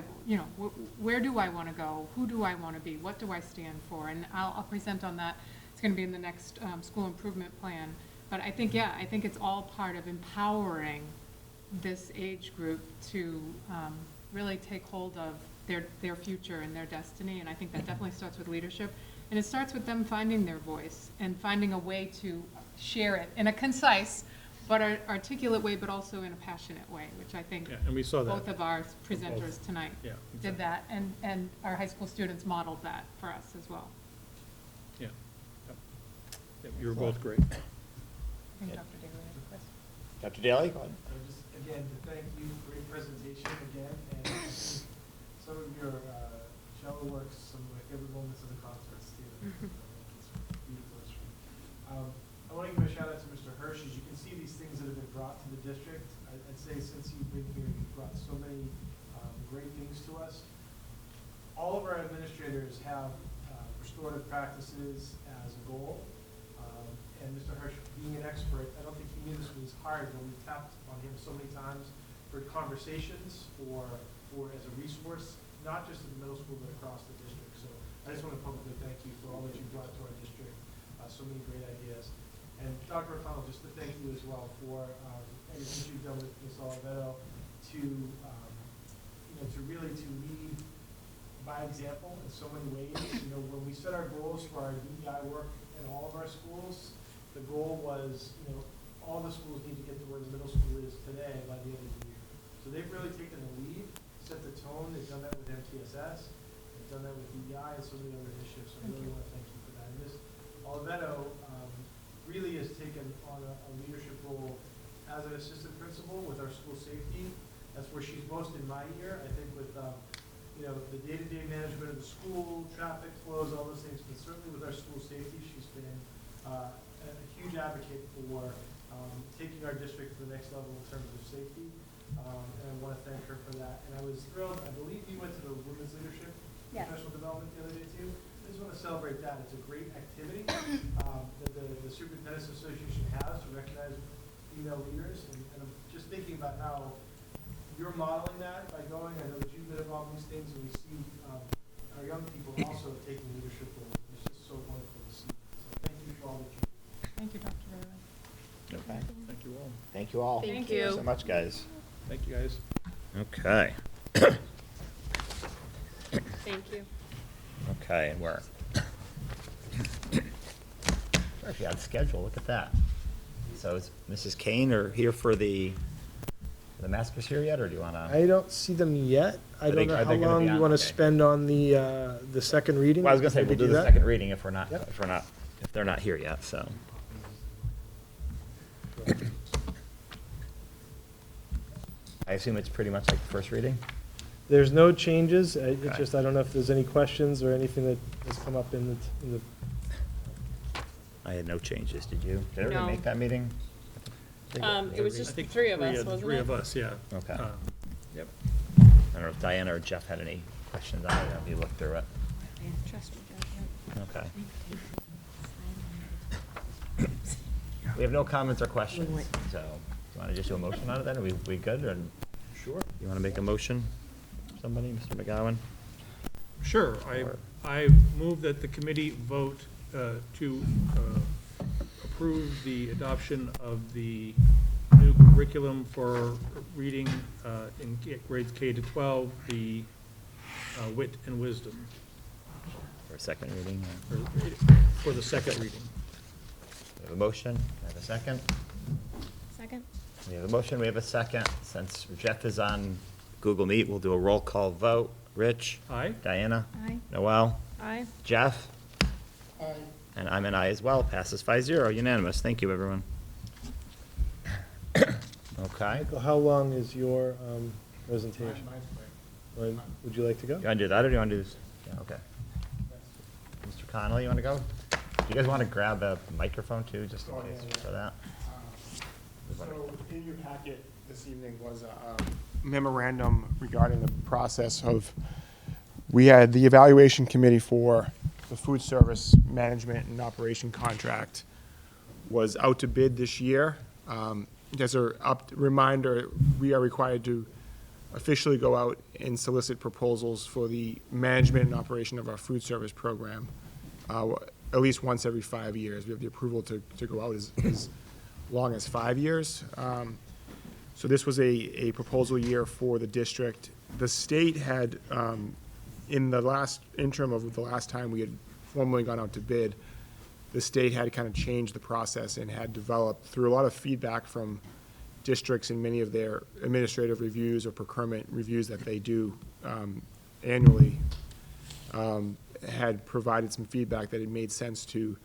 where do I want to go? Who do I want to be? What do I stand for? And I'll present on that. It's going to be in the next school improvement plan. But I think it's all part of empowering this age group to really take hold of their future and their destiny. And I think that definitely starts with leadership. And it starts with them finding their voice and finding a way to share it in a concise but articulate way, but also in a passionate way, which I think And we saw that. both of our presenters tonight did that, and our high school students modeled that for us as well. Yeah. Yep, you were both great. I think Dr. Daly has a question. Dr. Daly, go ahead. Just again, to thank you, great presentation again, and some of your cello works, some of my favorite moments of the conference too. It's a beautiful instrument. I want to give a shout out to Mr. Hirsch. As you can see, these things that have been brought to the district, I'd say since you've been here, you've brought so many great things to us. All of our administrators have restorative practices as a goal. And Mr. Hirsch, being an expert, I don't think he knew this was hard when we tapped on him so many times for conversations or as a resource, not just at the middle school, but across the district. So I just want to publicly thank you for all that you brought to our district, so many great ideas. And Dr. O'Connell, just to thank you as well for everything you've done with Ms. Oliveto to really to lead by example in so many ways. When we set our goals for our DEI work in all of our schools, the goal was, all the schools need to get to where the middle school is today by the end of the year. So they've really taken the lead, set the tone. They've done that with MTSS. They've done that with DEI and so many other initiatives. So I really want to thank you for that. And Ms. Oliveto really has taken on a leadership role as an assistant principal with our school safety. That's where she's most in my ear. I think with the day-to-day management of the school, traffic flows, all those things, but certainly with our school safety, she's been a huge advocate for taking our district to the next level in terms of safety, and I want to thank her for that. And I was thrilled, I believe you went to the Women's Leadership Professional Development the other day too. I just want to celebrate that. It's a great activity that the Superintendent's Association has to recognize female leaders, and I'm just thinking about how you're modeling that by going. I know that you've been involved in these things, and we see our young people also taking leadership roles. It's just so wonderful to see. So thank you for all that you do. Thank you, Dr. Daly. Okay. Thank you all. Thank you all. Thank you. So much, guys. Thank you, guys. Okay. Thank you. Okay, and we're actually on schedule. Look at that. So is Mrs. Kane here for the maskers here yet, or do you want to? I don't see them yet. I don't know are how they gonna long be you on? want to Okay. spend on the second reading. Well, I was gonna say, Maybe we'll do the that? second reading if we're not, Yep. if they're not here yet, so. I assume it's pretty much like the first reading? There's no changes. It's Okay. just, I don't know if there's any questions or anything that has come up in the I had no changes, did you? Did everybody No. make that meeting? It was just the three of us, wasn't it? Three of us, yeah. Okay. Yep. I don't know if Diana or Jeff had any questions on it, have you looked through it? Trust me, Jeff, Okay. We have no comments or questions, so, you want to just do a motion on it then? Are we good, or? Sure. You want to make a motion, somebody, Mr. McGowan? Sure. Or- I move that the committee vote to approve the adoption of the new curriculum for reading in grades K to 12, the wit and wisdom, For a second reading? for the second reading. We have a motion, we have a second. Second? We have a motion, we have a second. Since Jeff is on Google Meet, we'll do a roll call vote. Rich? Aye. Diana? Aye. Noel? Aye. Jeff? Aye. And I'm an aye as well. Passes 5-0, unanimous. Thank you, everyone. Okay. Michael, how long is your presentation? Would you like to go? You want to do that, or do you want to do this? Yeah, okay. Mr. Connolly, you want to go? Do you guys want to grab a microphone too, just in case for that? So in your packet this evening was memorandum regarding the process of, we had the evaluation committee for the food service management and operation contract was out to bid this year. As a reminder, we are required to officially go out and solicit proposals for the management and operation of our food service program, at least once every 5 years. We have the approval to go out as long as 5 years. So this was a proposal year for the district. The state had, in the last interim of the last time we had formally gone out to bid, the state had kind of changed the process and had developed, through a lot of feedback from districts in many of their administrative reviews or procurement reviews that they do annually, had provided some feedback that it made sense to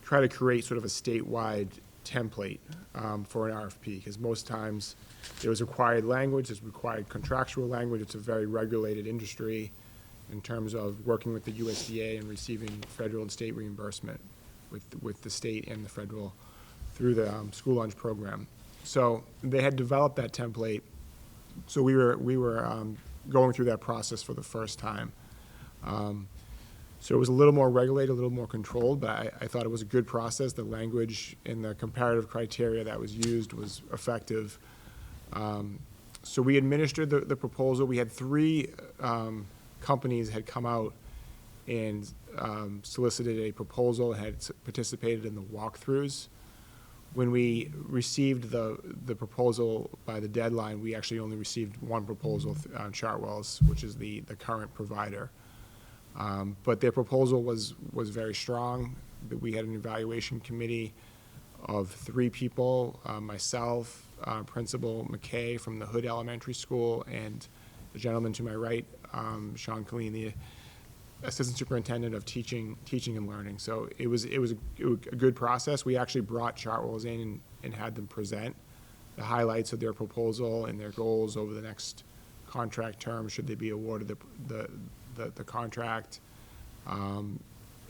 try to create sort of a statewide template for an RFP, because most times there was required language, there's required contractual language. It's a very regulated industry in terms of working with the USDA and receiving federal and state reimbursement with the state and the federal through the school lunch program. So they had developed that template. So we were going through that process for the first time. So it was a little more regulated, a little more controlled, but I thought it was a good process. The language and the comparative criteria that was used was effective. So we administered the proposal. We had 3 companies had come out and solicited a proposal and had participated in the walkthroughs. When we received the proposal by the deadline, we actually only received one proposal on Chartwell's, which is the current provider. But their proposal was very strong. We had an evaluation committee of 3 people, myself, Principal McKay from the Hood Elementary School, and the gentleman to my right, Sean Colleen, the Assistant Superintendent of Teaching and Learning. So it was a good process. We actually brought Chartwell's in and had them present the highlights of their proposal and their goals over the next contract term, should they be awarded the contract.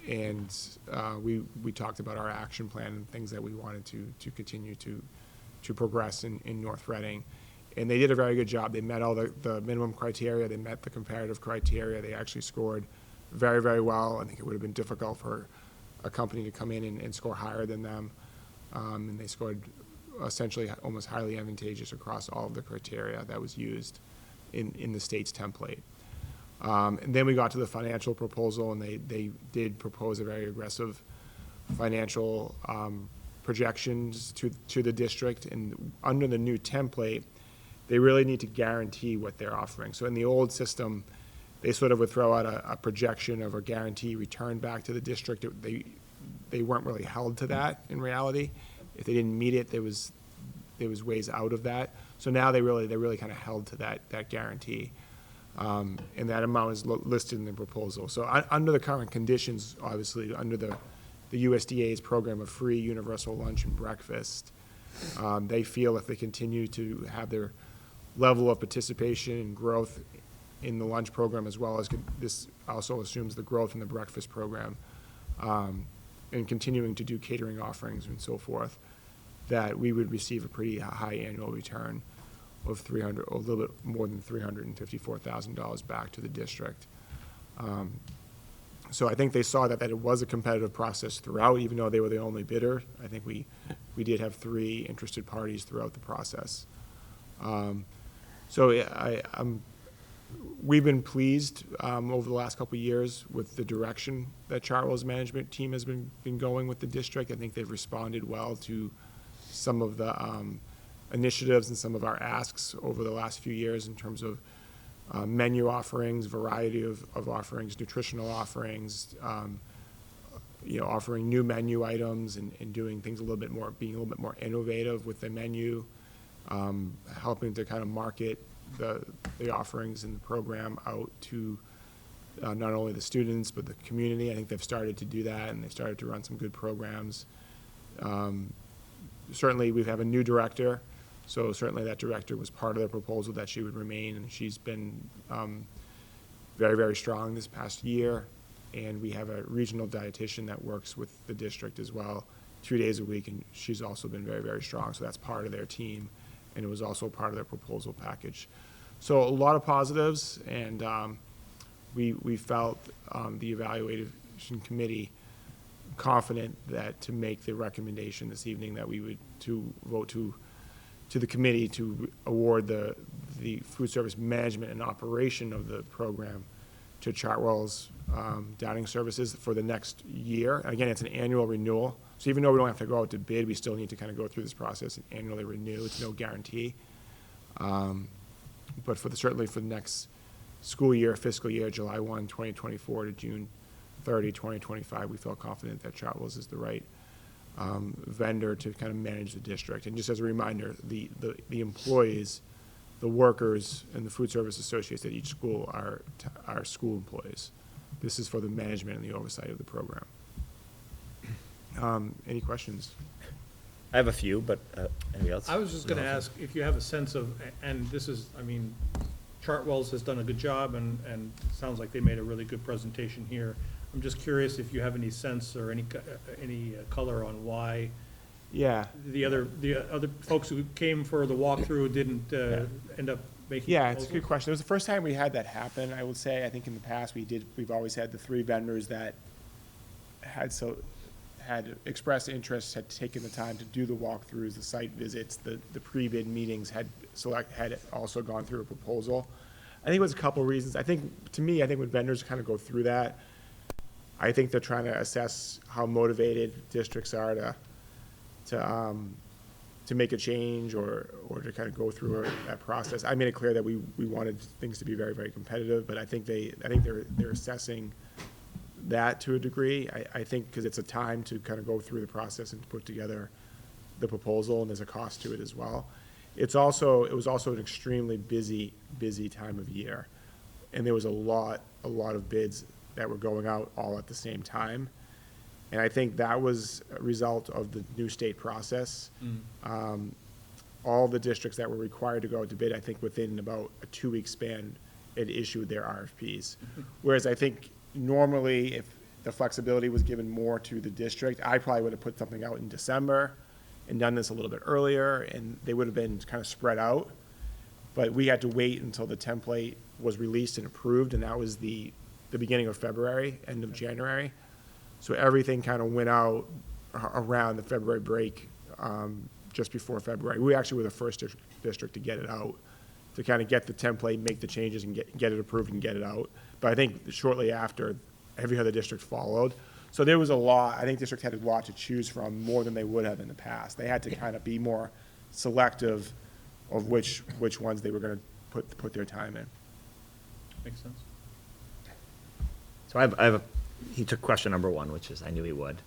We talked about our action plan and things that we wanted to continue to progress in North Reading. And they did a very good job. They met all the minimum criteria. They met the comparative criteria. They actually scored very, very well. I think it would have been difficult for a company to come in and score higher than them. And they scored essentially almost highly advantageous across all of the criteria that was used in the state's template. And then we got to the financial proposal, and they did propose a very aggressive financial projections to the district. And under the new template, they really need to guarantee what they're offering. So in the old system, they sort of would throw out a projection of a guarantee return back to the district. They weren't really held to that in reality. If they didn't meet it, there was ways out of that. So now they're really kind of held to that guarantee. And that amount is listed in the proposal. So under the current conditions, obviously, under the USDA's program of free universal lunch and breakfast, they feel if they continue to have their level of participation and growth in the lunch program, as well as this also assumes the growth in the breakfast program, and continuing to do catering offerings and so forth, that we would receive a pretty high annual return of a little bit more than $354,000 back to the district. So I think they saw that it was a competitive process throughout, even though they were the only bidder. I think we did have 3 interested parties throughout the process. We've been pleased over the last couple of years with the direction that Chartwell's management team has been going with the district. I think they've responded well to some of the initiatives and some of our asks over the last few years in terms of menu offerings, variety of offerings, nutritional offerings, offering new menu items and doing things being a little bit more innovative with the menu, helping to kind of market the offerings in the program out to not only the students but the community. I think they've started to do that, and they started to run some good programs. Certainly we have a new director, so certainly that director was part of the proposal that she would remain, and she's been very, very strong this past year. And we have a regional dietitian that works with the district as well 2 days a week, and she's also been very, very strong. So that's part of their team, and it was also part of their proposal package. So a lot of positives, and we felt the evaluation committee confident that to make the recommendation this evening that we would to vote to the committee to award the food service management and operation of the program to Chartwell's Dining Services for the next year. Again, it's an annual renewal, so even though we don't have to go out to bid, we still need to kind of go through this process and annually renew. It's no guarantee. But certainly for the next school year, fiscal year, July 1, 2024 to June 30, 2025, we felt confident that Chartwell's is the right vendor to kind of manage the district. And just as a reminder, the employees, the workers, and the food service associates at each school are school employees. This is for the management and the oversight of the program. Any questions? I have a few, but anybody else? I was just gonna ask if you have a sense of, and this is, I mean, Chartwell's has done a good job, and it sounds like they made a really good presentation here. I'm just curious if you have any sense or any color on why the other folks who came for the walkthrough didn't end up making. Yeah, it's a good question. It was the first time we had that happen. I would say, I think in the past we've always had the three vendors that had expressed interest, had taken the time to do the walkthroughs, the site visits, the pre-bid meetings, had also gone through a proposal. I think it was a couple of reasons. I think when vendors kind of go through that, I think they're trying to assess how motivated districts are to make a change or to kind of go through that process. I made it clear that we wanted things to be very, very competitive, but I think they're assessing that to a degree. I think because it's a time to kind of go through the process and put together the proposal, and there's a cost to it as well. It was also an extremely busy time of year, and there was a lot of bids that were going out all at the same time. And I think that was a result of the new state process. All the districts that were required to go out to bid, I think within about a 2-week span, had issued their RFPs. Whereas I think normally if the flexibility was given more to the district, I probably would have put something out in December and done this a little bit earlier, and they would have been kind of spread out. But we had to wait until the template was released and approved, and that was the beginning of February, end of January. So everything kind of went out around the February break, just before February. We actually were the first district to get it out, to kind of get the template, make the changes, and get it approved and get it out. But I think shortly after, every other district followed. So there was a lot. I think districts had a lot to choose from, more than they would have in the past. They had to kind of be more selective of which ones they were going to put their time in. Makes sense. So he took question number 1, which is I knew he would.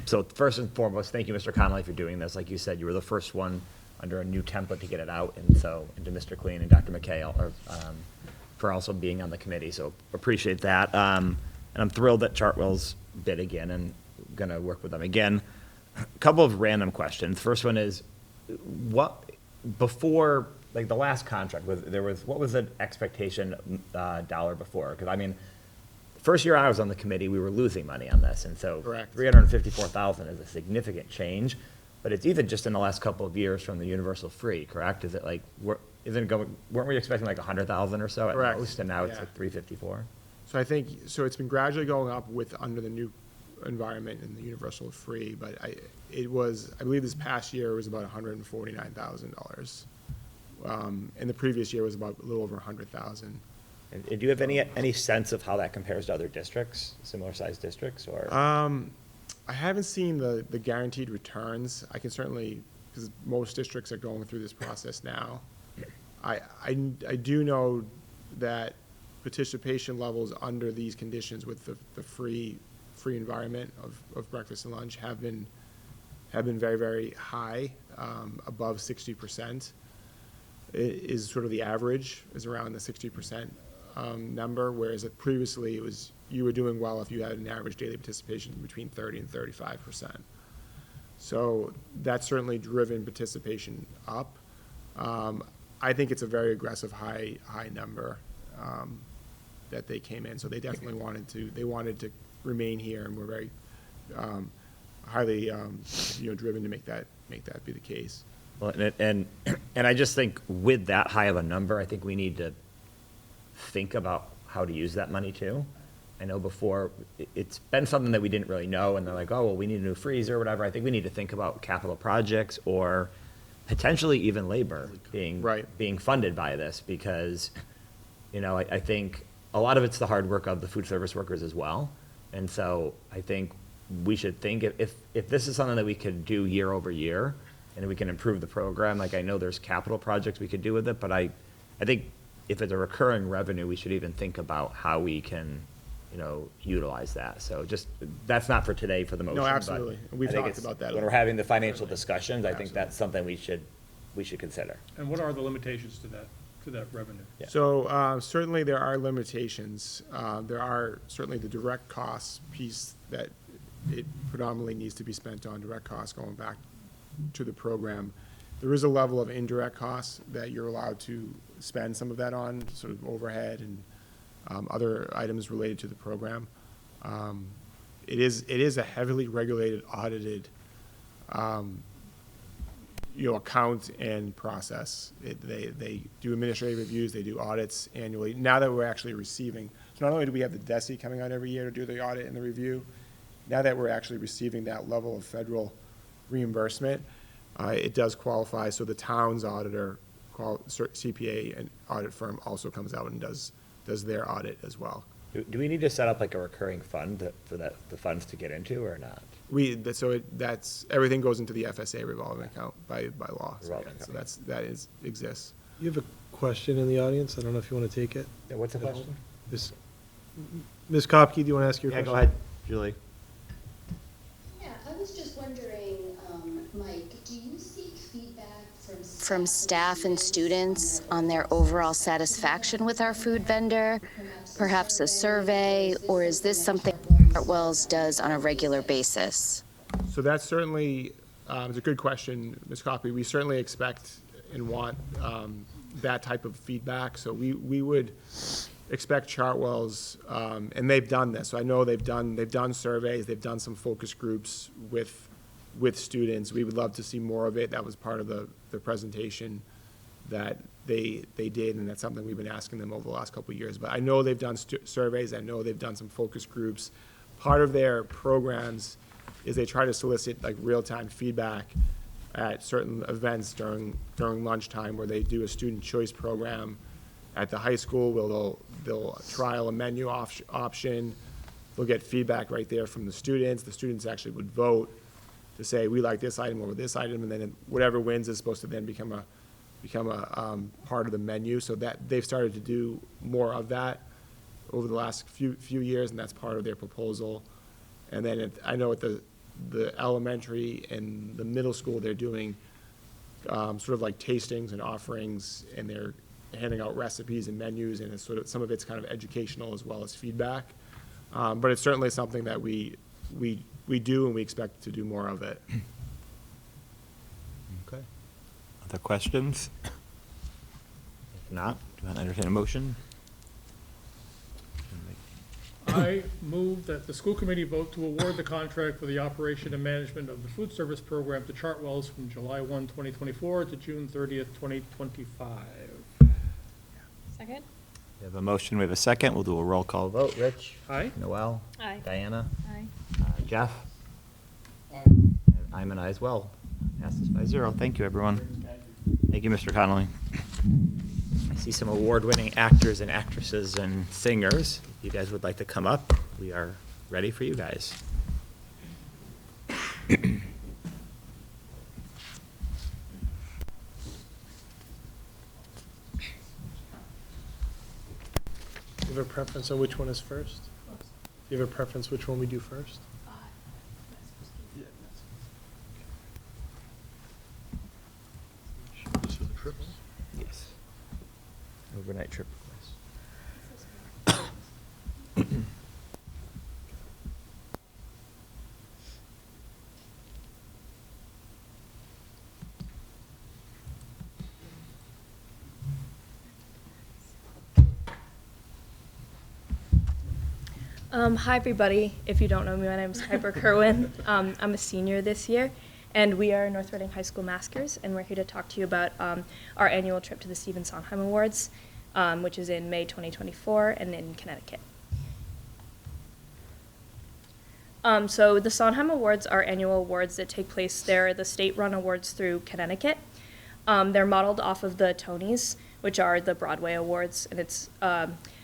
So first and foremost, thank you, Mr. Connolly, for doing this. Like you said, you were the first one under a new template to get it out, and to Mr. Clean and Dr. McKay for also being on the committee. So appreciate that. And I'm thrilled that Chartwell's bid again, and going to work with them again. A couple of random questions. First one is, before, like the last contract, what was the expectation dollar before? Because I mean, first year I was on the committee, we were losing money on this, and so Correct. $354,000 is a significant change, but it's even just in the last couple of years from the universal free, correct? Is it like, weren't we expecting like 100,000 or so at Correct. most, and now it's Yeah. like 354? So I think, it's been gradually going up under the new environment and the universal free, but I believe this past year was about $149,000. And the previous year was about a little over 100,000. And do you have any sense of how that compares to other districts, similar sized districts, or? I haven't seen the guaranteed returns. I can certainly, because most districts are going through this process now. I do know that participation levels under these conditions with the free environment of breakfast and lunch have been very, very high, above 60%. It is sort of the average, is around the 60% number, whereas previously you were doing well if you had an average daily participation between 30 and 35%. So that's certainly driven participation up. I think it's a very aggressive high number that they came in. So they definitely wanted to remain here, and we're very highly driven to make that be the case. Well, and I just think with that high of a number, I think we need to think about how to use that money too. I know before, it's been something that we didn't really know, and they're like, oh, well, we need a new freezer or whatever. I think we need to think about capital projects or potentially even labor being funded by this, because, you know, I think a lot of it's the hard work of the food service workers as well. And so I think we should think if this is something that we could do year over year, and we can improve the program, like I know there's capital projects we could do with it, but I think if it's a recurring revenue, we should even think about how we can, you know, utilize that. So just, that's not for today for the motion. No, but absolutely. We've I think talked it's- about that. When we're having the financial discussions, I think that's something we should consider. And what are the limitations to that revenue? So certainly there are limitations. There are certainly the direct costs piece that it predominantly needs to be spent on, direct costs going back to the program. There is a level of indirect costs that you're allowed to spend some of that on, sort of overhead and other items related to the program. It is a heavily regulated, audited account and process. They do administrative reviews, they do audits annually. Now that we're actually receiving, so not only do we have the DESI coming out every year to do the audit and the review, now that we're actually receiving that level of federal reimbursement, it does qualify. So the town's auditor, CPA and audit firm, also comes out and does their audit as well. Do we need to set up like a recurring fund for the funds to get into or not? That's everything goes into the FSA revolving account by law. That exists. You have a question in the audience. I don't know if you want to take it. Yeah, what's the question? Ms. Kopke, do you want to ask your question? Yeah, go ahead, Julie. Yeah, I was just wondering, Mike, do you seek feedback from staff and students on their overall satisfaction with our food vendor? Perhaps a survey, or is this something Wells does on a regular basis? So that's certainly it's a good question, Ms. Kopke. We certainly expect and want that type of feedback. So we would expect Chartwell's, and they've done this. So I know they've done surveys, they've done some focus groups with students. We would love to see more of it. That was part of the presentation that they did, and that's something we've been asking them over the last couple of years. But I know they've done surveys. I know they've done some focus groups. Part of their programs is they try to solicit like real-time feedback at certain events during lunchtime, where they do a student choice program at the high school where they'll trial a menu option. They'll get feedback right there from the students. The students actually would vote to say, we like this item over this item, and then whatever wins is supposed to then become a part of the menu. So that they've started to do more of that over the last few years, and that's part of their proposal. And then I know at the elementary and the middle school, they're doing sort of like tastings and offerings, and they're handing out recipes and menus, and it's sort of, some of it's kind of educational as well as feedback. But it's certainly something that we do, and we expect to do more of it. Okay. Other questions? If not, do you want to entertain a motion? I move that the school committee vote to award the contract for the operation and management of the food service program to Chartwell's from July 1, 2024 to June 30th, 2025. Second? We have a motion, we have a second. We'll do a roll call vote. Rich? Aye. Noel? Aye. Diana? Aye. Jeff? And I'm an aye as well. Passes by 0. Thank you, everyone. Thank you, Mr. Connolly. I see some award-winning actors and actresses and singers. If you guys would like to come up, we are ready for you guys. You have a preference on which one is first? Do you have a preference which one we do first? Just for the triple? Yes. Overnight trip request. Hi, everybody. If you don't know me, my name is Piper Kerwin. I'm a senior this year, And we are North Reading High School Maskers, and we're here to talk to you about our annual trip to the Stephen Sondheim Awards, which is in May 2024 and in Connecticut. So the Sondheim Awards are annual awards that take place. They're the state-run awards through Connecticut. They're modeled off of the Tonys, which are the Broadway awards, and it's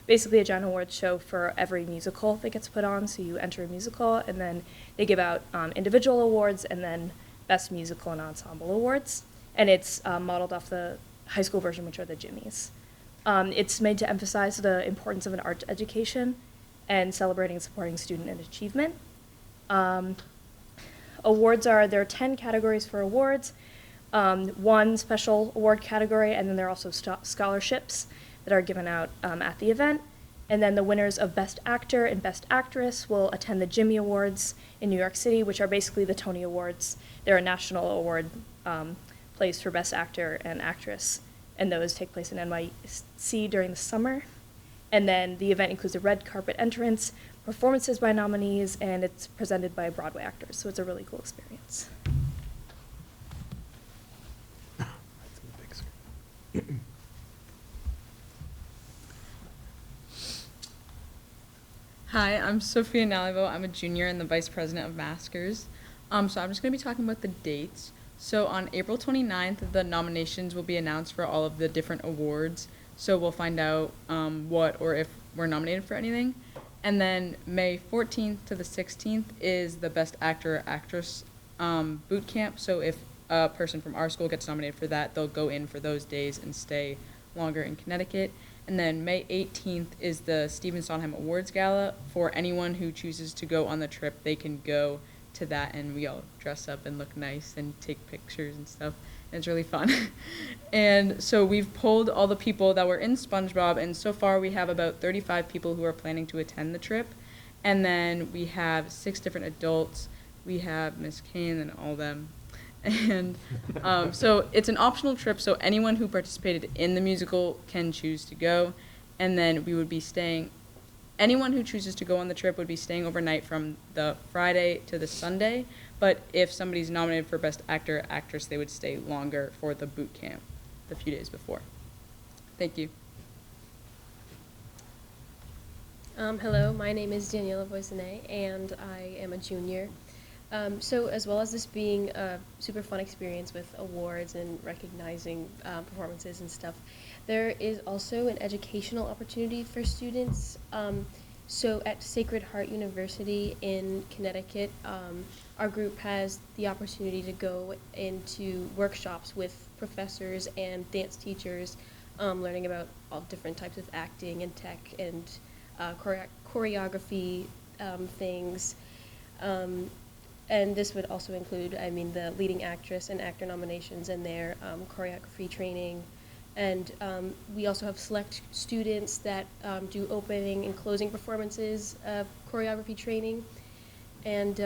basically a giant awards show for every musical that gets put on. So you enter a musical, and then they give out individual awards, and then Best Musical and Ensemble awards. And it's modeled off the high school version, which are the Jimmies. It's made to emphasize the importance of an art education and celebrating and supporting student and achievement. Awards there are 10 categories for awards, one special award category, and then there are also scholarships that are given out at the event. And then the winners of Best Actor and Best Actress will attend the Jimmy Awards in New York City, which are basically the Tony Awards. They're a national award place for Best Actor and Actress, and those take place in NYC during the summer. And then the event includes a red carpet entrance, performances by nominees, and it's presented by Broadway actors, so it's a really cool experience. Hi, I'm Sophia Nalivo. I'm a junior and the vice president of Maskers. So I'm just going to be talking about the dates. So on April 29th, the nominations will be announced for all of the different awards. So we'll find out what or if we're nominated for anything. And then May 14th to the 16th is the Best Actor or Actress boot camp. So if a person from our school gets nominated for that, they'll go in for those days and stay longer in Connecticut. And then May 18th is the Stephen Sondheim Awards Gala. For anyone who chooses to go on the trip, they can go to that, and we all dress up and look nice and take pictures and stuff. And it's really fun. And so we've polled all the people that were in SpongeBob, and so far we have about 35 people who are planning to attend the trip. And then we have 6 different adults. We have Miss Kane and all them. And so it's an optional trip, so anyone who participated in the musical can choose to go. And then we would be anyone who chooses to go on the trip would be staying overnight from the Friday to the Sunday. But if somebody's nominated for Best Actor or Actress, they would stay longer for the boot camp the few days before. Thank you. Hello, my name is Daniela Voisinay, and I am a junior. So as well as this being a super fun experience with awards and recognizing performances and stuff, there is also an educational opportunity for students. So at Sacred Heart University in Connecticut, our group has the opportunity to go into workshops with professors and dance teachers, learning about all different types of acting and tech and choreography things. And this would also include, the leading actress and actor nominations and their choreography training. And we also have select students that do opening and closing performances of choreography training. And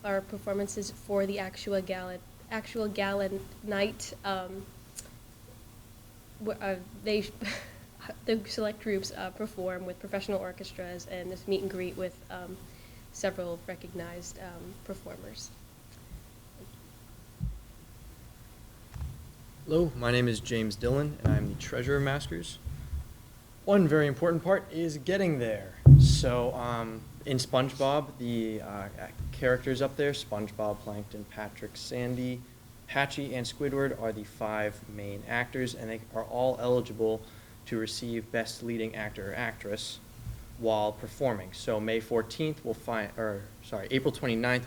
our performances for the actual gala night, the select groups perform with professional orchestras and this meet and greet with several recognized performers. Hello, my name is James Dillon, and I'm the treasurer of Maskers. One very important part is getting there. So in SpongeBob, the characters up there, SpongeBob, Plankton, Patrick, Sandy, Patchy, and Squidward are the 5 main actors, and they are all eligible to receive Best Leading Actor or Actress while performing. So April 29th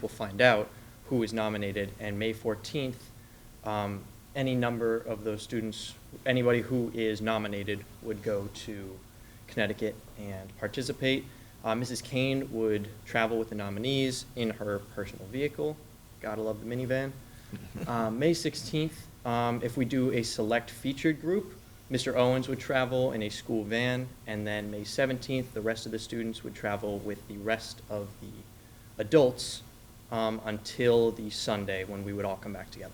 we'll find out who is nominated, and May 14th, any number of those students, anybody who is nominated would go to Connecticut and participate. Mrs. Kane would travel with the nominees in her personal vehicle. Gotta love the minivan. May 16th, if we do a select featured group, Mr. Owens would travel in a school van, and then May 17th, the rest of the students would travel with the rest of the adults until the Sunday when we would all come back together.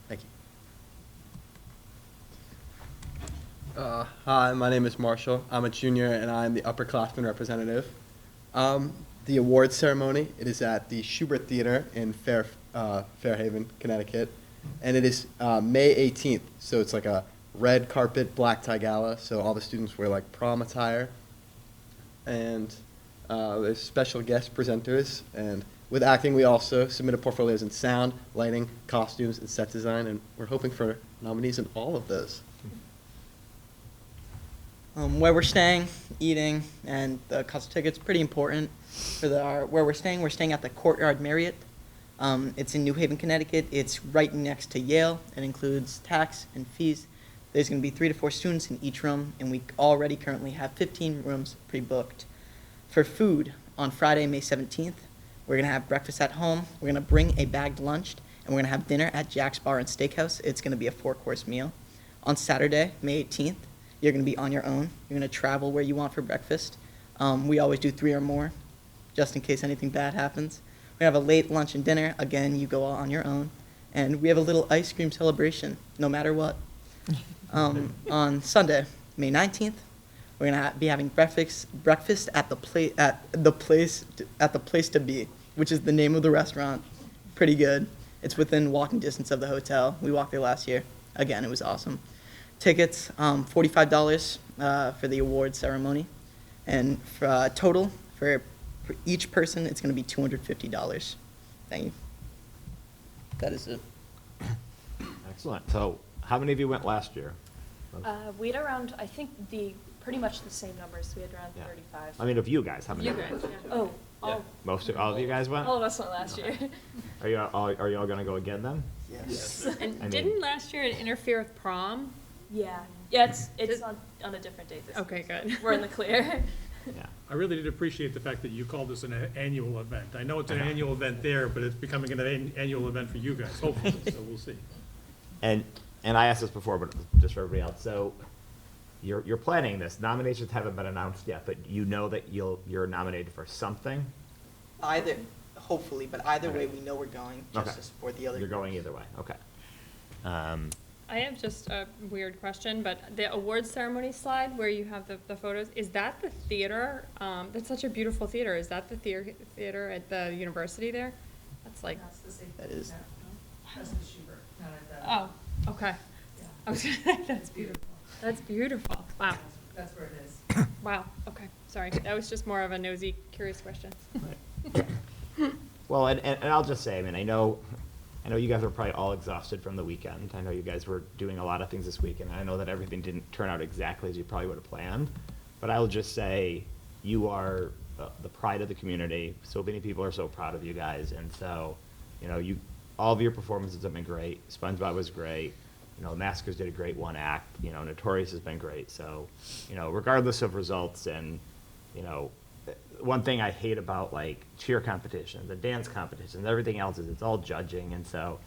Thank you. Hi, my name is Marshall. I'm a junior, and I'm the upperclassman representative. The awards ceremony, it is at the Schubert Theater in Fairhaven, Connecticut. And it is May 18th, so it's like a red carpet, black tie gala, so all the students wear like prom attire. And there's special guest presenters, and with acting, we also submitted portfolios in sound, lighting, costumes, and set design, and we're hoping for nominees in all of those. Where we're staying, eating, and the cost of tickets, pretty important. For where we're staying at the Courtyard Marriott. It's in New Haven, Connecticut. It's right next to Yale. It includes tax and fees. There's going to be 3 to 4 students in each room, and we already currently have 15 rooms pre-booked. For food, on Friday, May 17th, we're going to have breakfast at home. We're going to bring a bagged lunch, and we're going to have dinner at Jack's Bar and Steakhouse. It's going to be a 4-course meal. On Saturday, May 18th, you're going to be on your own. You're going to travel where you want for breakfast. We always do 3 or more, just in case anything bad happens. We have a late lunch and dinner. Again, you go all on your own. And we have a little ice cream celebration, no matter what. On Sunday, May 19th, we're gonna be having breakfast at the place to be, which is the name of the restaurant. Pretty good. It's within walking distance of the hotel. We walked there last year. Again, it was awesome. Tickets, $45 for the award ceremony, and for, total for each person, it's gonna be $250. Thank you. That is it. Excellent. So, how many of you went last year? We had around, I think, pretty much the same numbers. We had around 35. I mean, of you guys, how many? You guys, yeah. Oh, all. All of you guys went? All of us went last year. Are you all going to go again then? Yes. And didn't last year it interfere with prom? Yeah. Yeah, it's on a different date this Okay, year. good. We're in the clear. Yeah. I really did appreciate the fact that you called this an annual event. I know it's an annual event there, but it's becoming an annual event for you guys, hopefully, so we'll see. And I asked this before, but just for everybody else. So, you're planning this. Nominations haven't been announced yet, but you know that you're nominated for something. Hopefully, but either way, we know we're going just to support the other. You're going either way. Okay. I have just a weird question, but the awards ceremony slide where you have the photos, is that the theater? That's such a beautiful theater. Is that the theater at the university there? That's like. That is. Oh, okay. I was gonna say, that's beautiful. That's beautiful. Wow. That's where it is. Wow. Okay. Sorry. That was just more of a nosy, curious question. Well, and I'll just say, I mean, I know you guys are probably all exhausted from the weekend. I know you guys were doing a lot of things this weekend. I know that everything didn't turn out exactly as you probably would have planned. But I'll just say, you are the pride of the community. So many people are so proud of you guys. And so, all of your performances have been great. SpongeBob was great. Maskers did a great one act. Notorious has been great. So, regardless of results and, one thing I hate about like cheer competitions, the dance competitions, everything else is it's all judging. And so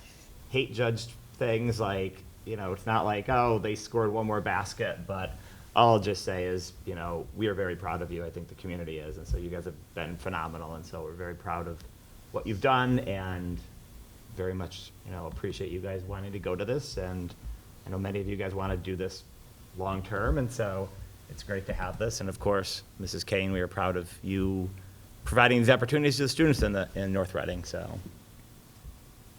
hate judged things like, it's not like, oh, they scored one more basket, but all I'll just say is, we are very proud of you. I think the community is. And so you guys have been phenomenal. And so we're very proud of what you've done and very much, appreciate you guys wanting to go to this. And I know many of you guys want to do this long term. And so it's great to have this. And of course, Mrs. Kane, we are proud of you providing these opportunities to the students in North Reading. So,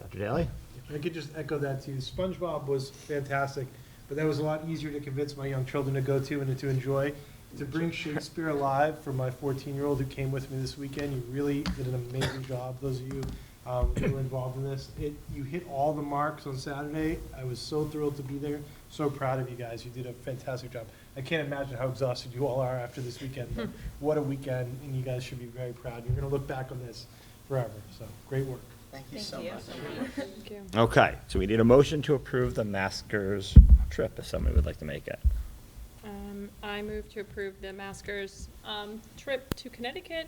Dr. Daly? I could just echo that too. SpongeBob was fantastic, but that was a lot easier to convince my young children to go to and to enjoy. To bring Shakespeare alive for my 14-year-old who came with me this weekend, you really did an amazing job. Those of you who were involved in this, you hit all the marks on Saturday. I was so thrilled to be there. So proud of you guys. You did a fantastic job. I can't imagine how exhausted you all are after this weekend. But what a weekend, and you guys should be very proud. You're going to look back on this forever. So great work. Thank you so much. Thank you. Okay, so we need a motion to approve the Maskers trip if somebody would like to make it. I move to approve the Maskers trip to Connecticut,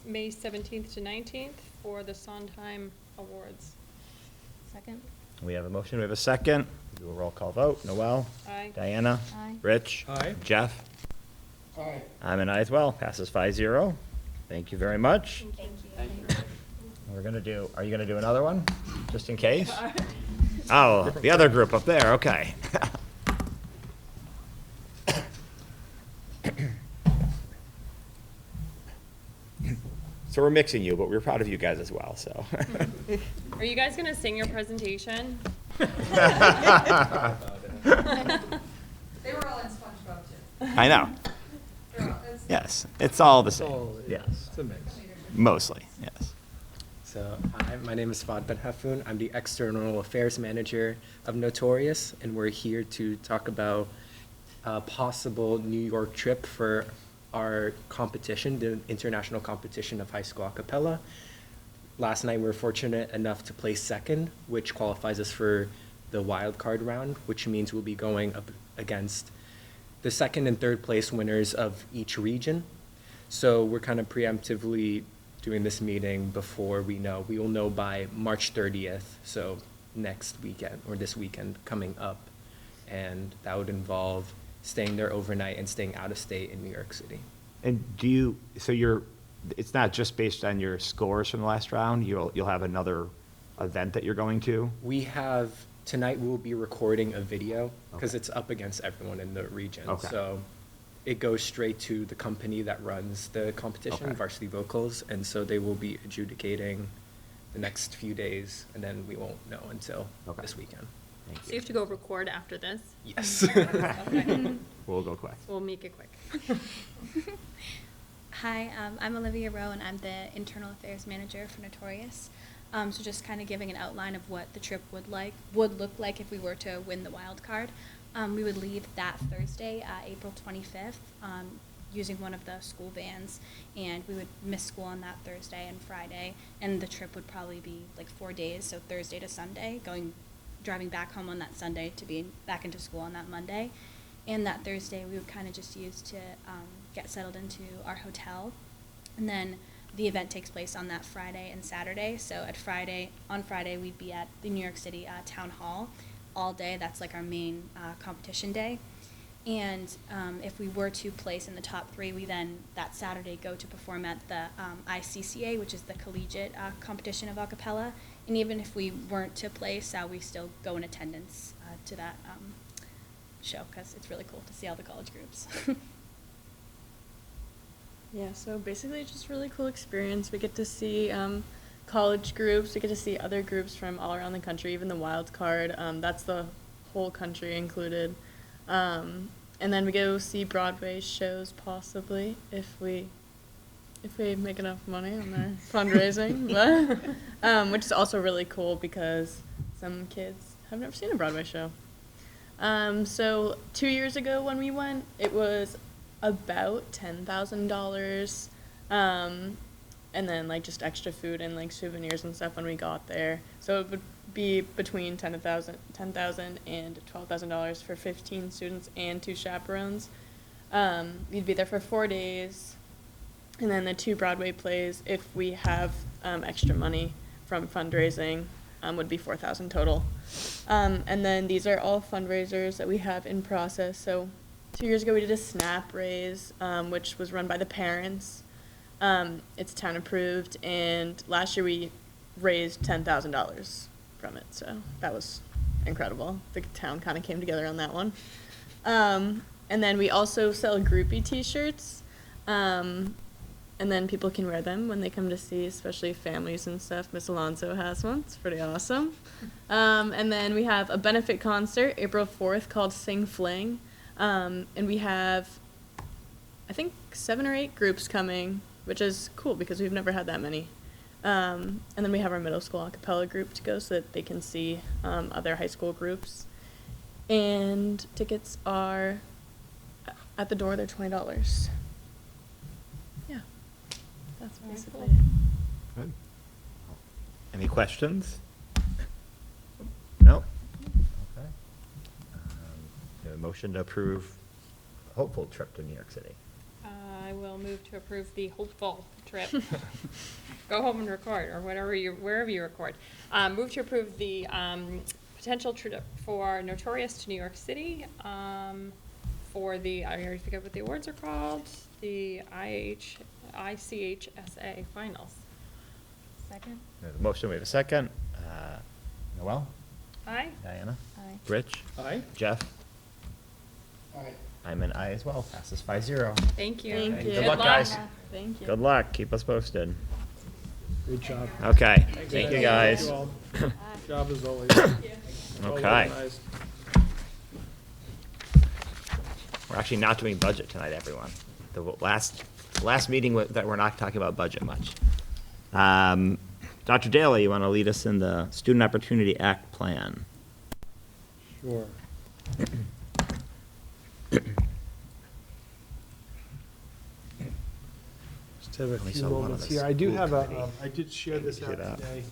May 17th to 19th for the Sondheim Awards. Second. We have a motion, we have a second. Do a roll call vote. Noel? Aye. Diana? Aye. Rich? Aye. Jeff? Aye. I'm an aye as well. Passes 5-0. Thank you very much. Thank you. Are you gonna do another one, just in case? Oh, the other group up there, okay. So we're mixing you, but we're proud of you guys as well, so. Are you guys gonna sing your presentation? They were all in SpongeBob too. I know. Yes, it's all the same. Yes, It's a mix. mostly, yes. So, hi, my name is Fad Ben Hafoun. I'm the External Affairs Manager of Notorious, and we're here to talk about a possible New York trip for our competition, the international competition of high school a cappella. Last night, we were fortunate enough to place second, which qualifies us for the wild card round, which means we'll be going up against the second and third place winners of each region. So we're kind of preemptively doing this meeting before we know. We will know by March 30th, so next weekend, or this weekend coming up. And that would involve staying there overnight and staying out of state in New York City. And it's not just based on your scores from the last round, you'll have another event that you're going to? Tonight we'll be recording a video, because it's up against everyone in the region. Okay. So it goes straight to the company that runs the competition, Okay. Varsity Vocals, and so they will be adjudicating the next few days, and then we won't know until this weekend. So you have to go record after this? Yes. Okay. We'll go quick. We'll make it quick. Hi, I'm Olivia Rowe, and I'm the Internal Affairs Manager for Notorious. So just kind of giving an outline of what the trip would look like if we were to win the wild card. We would leave that Thursday, April 25th, using one of the school vans, and we would miss school on that Thursday and Friday, and the trip would probably be like 4 days, so Thursday to Sunday, driving back home on that Sunday to be back into school on that Monday. And that Thursday we would kind of just use to get settled into our hotel, and then the event takes place on that Friday and Saturday. So on Friday we'd be at the New York City Town Hall all day. That's like our main competition day. And if we were to place in the top 3, we then that Saturday go to perform at the ICCA, which is the collegiate competition of a cappella. And even if we weren't to place, we still go in attendance to that show, because it's really cool to see all the college groups. Yeah, so basically it's just a really cool experience. We get to see college groups, we get to see other groups from all around the country, even the wild card. That's the whole country included. And then we go see Broadway shows possibly if we make enough money on their fundraising, but which is also really cool because some kids have never seen a Broadway show. So 2 years ago when we went, it was about $10,000, and then like just extra food and like souvenirs and stuff when we got there. So it would be between $10,000 and $12,000 for 15 students and 2 chaperones. We'd be there for 4 days, and then the 2 Broadway plays, if we have extra money from fundraising, would be $4,000 total. And then these are all fundraisers that we have in process. So 2 years ago we did a SNAP raise, which was run by the parents. It's town approved, and last year we raised $10,000 from it, so that was incredible. The town kind of came together on that one. And then we also sell groupie t-shirts, and then people can wear them when they come to see, especially families and stuff. Miss Alonso has one. It's pretty awesome. And then we have a benefit concert April 4th called Sing Fling. And we have, I think, 7 or 8 groups coming, which is cool because we've never had that many. And then we have our middle school a cappella group to go so that they can see other high school groups. And tickets are at the door, they're $20. Yeah, that's basically it. Good. Any questions? No? Okay. A motion to approve a hopeful trip to New York City. I will move to approve the hopeful trip. Go home and record, or wherever you record. Move to approve the potential trip for Notorious to New York City for the, I already forget what the awards are called, the ICHSA finals. Second? We have a motion, we have a second. Noel? Aye. Diana? Aye. Rich? Aye. Jeff? Aye. I'm an aye as well. Passes 5-0. Thank you. Thank you. Good luck, guys. Thank you. Good luck. Keep us posted. Great job. Okay, thank you, guys. Thank you all. Good job as always. Well Okay. organized. We're actually not doing budget tonight, everyone. The last meeting that we're not talking about budget much. Dr. Daly, you want to lead us in the Student Opportunity Act plan? Sure. Just have a Only few saw one on moments the here. I do school have committee. I did share this Pick out it up. today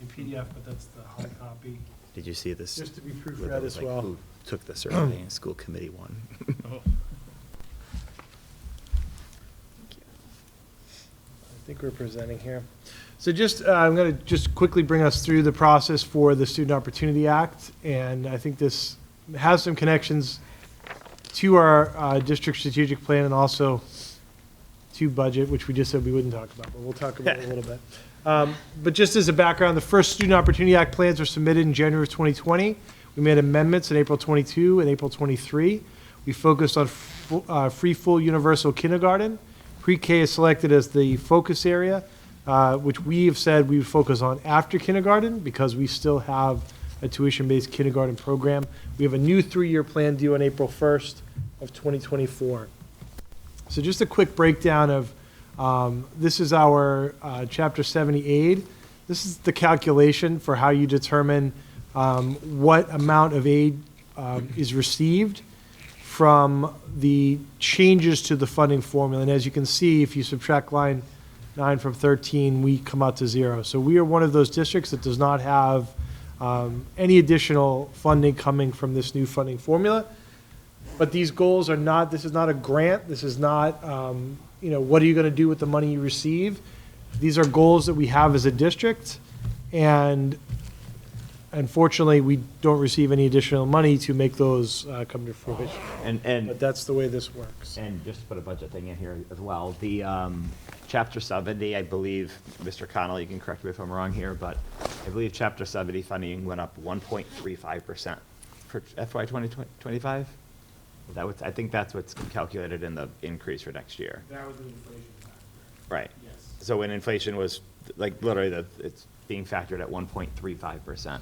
in PDF, but that's the hard copy. Did you see this? Just to be where proofread there was, as like, well. Who took the survey? School committee one. I think we're presenting here. So just, I'm going to just quickly bring us through the process for the Student Opportunity Act, and I think this has some connections to our district strategic plan and also to budget, which we just said we wouldn't talk about, but we'll talk about it a little bit. But just as a background, the first Student Opportunity Act plans were submitted in January of 2020. We made amendments in April 22 and April 23. We focused on free, full, universal kindergarten. Pre-K is selected as the focus area, which we have said we would focus on after kindergarten because we still have a tuition-based kindergarten program. We have a new 3-year plan due on April 1st of 2024. So just a quick breakdown of, this is our Chapter 70 aid. This is the calculation for how you determine what amount of aid is received from the changes to the funding formula. And as you can see, if you subtract line 9 from 13, we come out to 0. So we are one of those districts that does not have any additional funding coming from this new funding formula. But these goals are not, this is not a grant. This is not, what are you going to do with the money you receive? These are goals that we have as a district. And unfortunately, we don't receive any additional money to make those come to fruition. But that's the way this works. And just to put a budget thing in here as well, the Chapter 70, I believe, Mr. Connell, you can correct me if I'm wrong here, but I believe Chapter 70 funding went up 1.35% for FY 2025? I think that's what's calculated in the increase for next year. That was an inflation factor. Right. Yes. So when inflation was, like, literally, it's being factored at 1.35%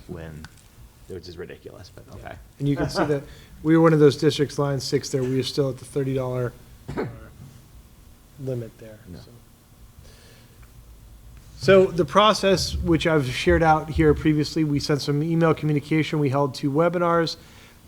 which is ridiculous, but okay. And you can see that we were one of those districts, line 6 there, we are still at the $30 limit there. No. So the process, which I've shared out here previously, we sent some email communication, we held 2 webinars.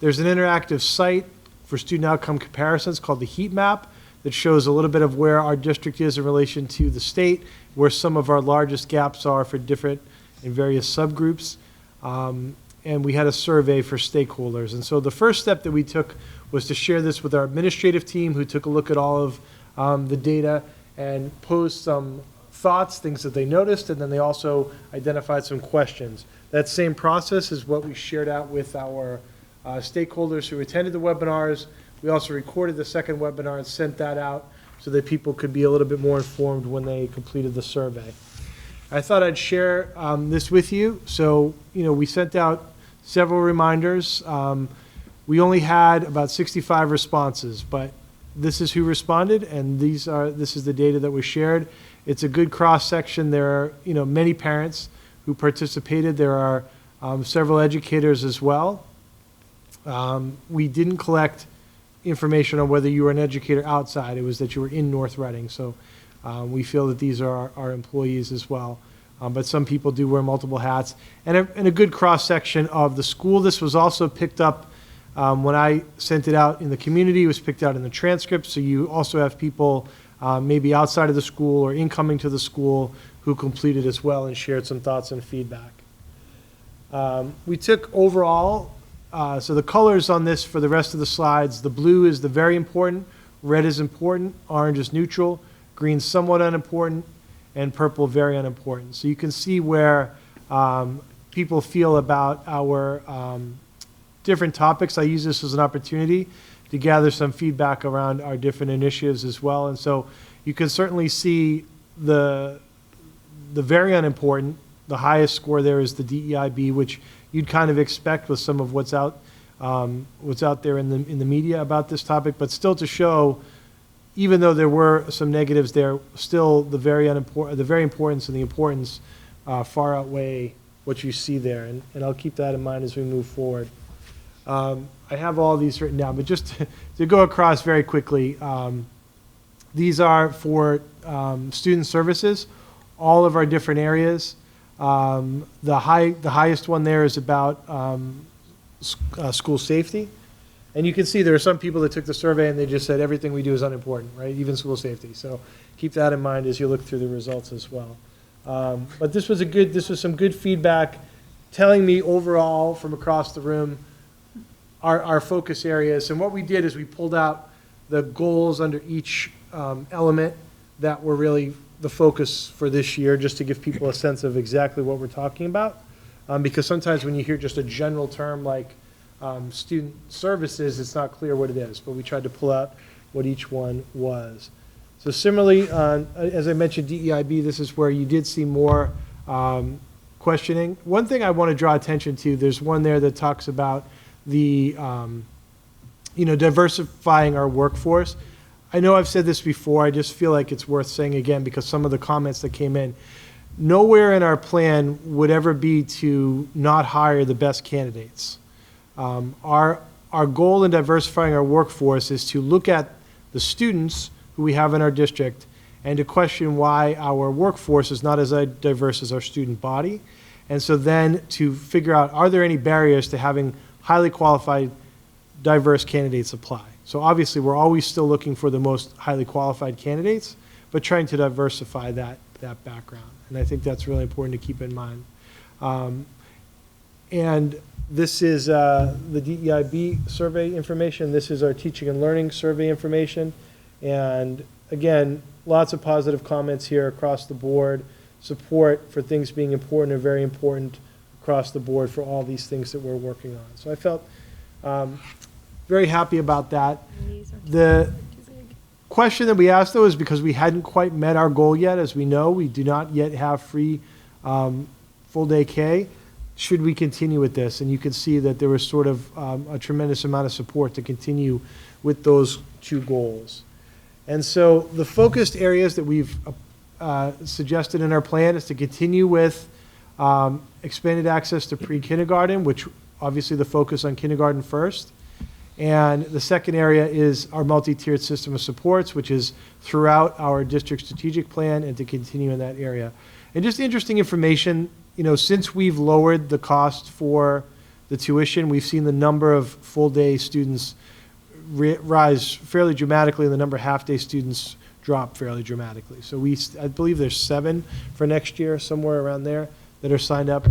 There's an interactive site for student outcome comparisons called the heat map that shows a little bit of where our district is in relation to the state, where some of our largest gaps are for different and various subgroups. And we had a survey for stakeholders. And so the first step that we took was to share this with our administrative team, who took a look at all of the data and posed some thoughts, things that they noticed, and then they also identified some questions. That same process is what we shared out with our stakeholders who attended the webinars. We also recorded the second webinar and sent that out so that people could be a little bit more informed when they completed the survey. I thought I'd share this with you. So, we sent out several reminders. We only had about 65 responses, but this is who responded, and this is the data that was shared. It's a good cross-section. There are, many parents who participated. There are several educators as well. We didn't collect information on whether you were an educator outside. It was that you were in North Reading. So we feel that these are our employees as well. But some people do wear multiple hats. And a good cross-section of the school. This was also picked up when I sent it out in the community. It was picked out in the transcript. So you also have people maybe outside of the school or incoming to the school who completed as well and shared some thoughts and feedback. We took overall, so the colors on this for the rest of the slides, the blue is the very important, red is important, orange is neutral, green somewhat unimportant, and purple very unimportant. So you can see where people feel about our different topics. I use this as an opportunity to gather some feedback around our different initiatives as well. And so you can certainly see the very unimportant. The highest score there is the DEIB, which you'd kind of expect with some of what's out there in the media about this topic. But still, to show even though there were some negatives there, still the very importance and the importance far outweigh what you see there, and I'll keep that in mind as we move forward. I have all these written down, but just to go across very quickly, these are for student services, all of our different areas. The highest one there is about school safety. And you can see there are some people that took the survey and they just said everything we do is unimportant, right? Even school safety. So keep that in mind as you look through the results as well. But this was some good feedback telling me overall from across the room our focus areas. And what we did is we pulled out the goals under each element that were really the focus for this year, just to give people a sense of exactly what we're talking about. Because sometimes when you hear just a general term like student services, it's not clear what it is, but we tried to pull out what each one was. So similarly, as I mentioned, DEIB, this is where you did see more questioning. One thing I want to draw attention to, there's one there that talks about the, diversifying our workforce. I know I've said this before, I just feel like it's worth saying again because some of the comments that came in. Nowhere in our plan would ever be to not hire the best candidates. Our goal in diversifying our workforce is to look at the students who we have in our district and to question why our workforce is not as diverse as our student body. And so then to figure out, are there any barriers to having highly qualified, diverse candidates apply? So obviously we're always still looking for the most highly qualified candidates, but trying to diversify that background. And I think that's really important to keep in mind. And this is the DEIB survey information. This is our teaching and learning survey information. And again, lots of positive comments here across the board. Support for things being important and very important across the board for all these things that we're working on. So I felt very happy about that. The question that we asked, though, is because we hadn't quite met our goal yet. As we know, we do not yet have free full-day K. Should we continue with this? And you can see that there was sort of a tremendous amount of support to continue with those two goals. And so the focused areas that we've suggested in our plan is to continue with expanded access to pre-kindergarten, which obviously the focus on kindergarten first. And the second area is our multi-tiered system of supports, which is throughout our district strategic plan and to continue in that area. And just interesting information, since we've lowered the cost for the tuition, we've seen the number of full-day students rise fairly dramatically and the number of half-day students drop fairly dramatically. So I believe there's 7 for next year, somewhere around there, that are signed up.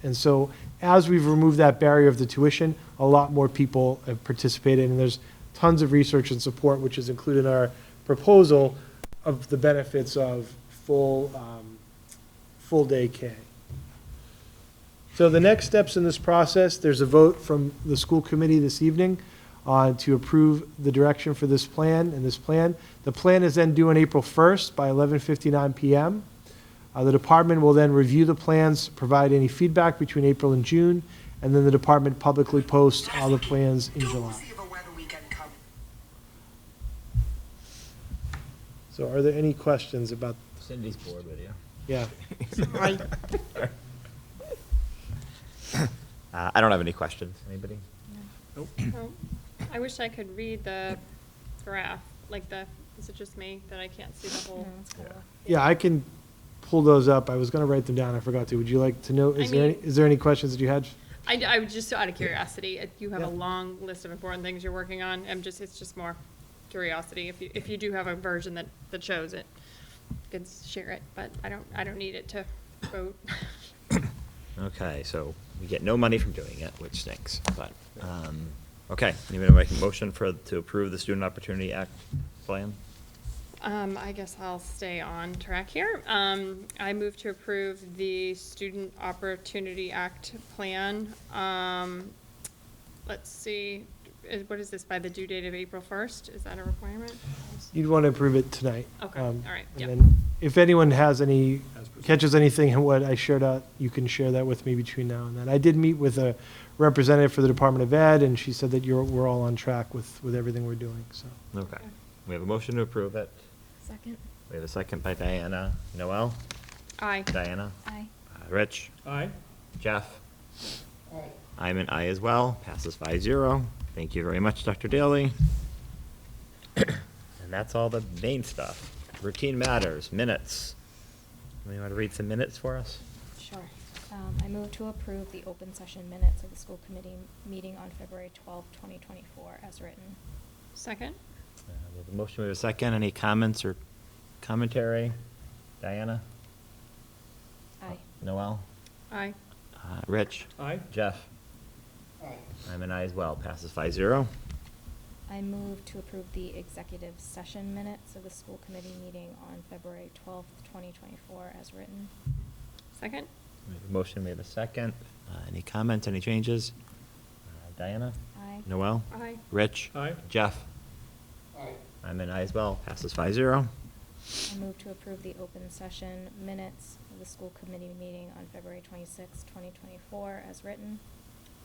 And so as we've removed that barrier of the tuition, a lot more people have participated, and there's tons of research and support, which is included in our proposal of the benefits of full-day K. So the next steps in this process, there's a vote from the school committee this evening to approve the direction for this plan and this plan. The plan is then due on April 1st by 11:59 p.m. The department will then review the plans, provide any feedback between April and June, and then the department publicly posts all the plans in July. So are there any questions about? Cindy's bored with you. Yeah. Sorry. I don't have any questions. Anybody? Nope. Oh, I wish I could read the graph, is it just me that I can't see the whole? Yeah, I can pull those up. I was going to write them down. I forgot to. Would you like to know? Is there any questions that you had? I was just out of curiosity. You have Yeah. a long list of important things you're working on. It's just more curiosity. If you do have a version that shows it, you can share it. But I don't need it to vote. Okay, so we get no money from doing it, which stinks. But okay, anybody make a motion to approve the Student Opportunity Act plan? I guess I'll stay on track here. I move to approve the Student Opportunity Act plan. Let's see, what is this, by the due date of April 1st? Is that a requirement? You'd want to approve it tonight. Okay, all right, And yeah. then if anyone catches anything in what I shared out, you can share that with me between now and then. I did meet with a representative for the Department of Ed, and she said that we're all on track with everything we're doing, so. Okay. We have a motion to approve it. Second. We have a second by Diana. Noel? Aye. Diana? Aye. Rich? Aye. Jeff? Aye. I'm an aye as well. Passes 5-0. Thank you very much, Dr. Daly. And that's all the main stuff. Routine matters, minutes. You want to read some minutes for us? Sure. I move to approve the open session minutes of the school committee meeting on February 12th, 2024, as written. Second? We have a motion, we have a second. Any comments or commentary? Diana? Aye. Noel? Aye. Rich? Aye. Jeff? Aye. I'm an aye as well. Passes 5-0. I move to approve the executive session minutes of the school committee meeting on February 12th, 2024, as written. Second? We have a motion, we have a second. Any comments, any changes? Diana? Aye. Noel? Aye. Rich? Aye. Jeff? Aye. I'm an aye as well. Passes 5-0. I move to approve the open session minutes of the school committee meeting on February 26th, 2024, as written.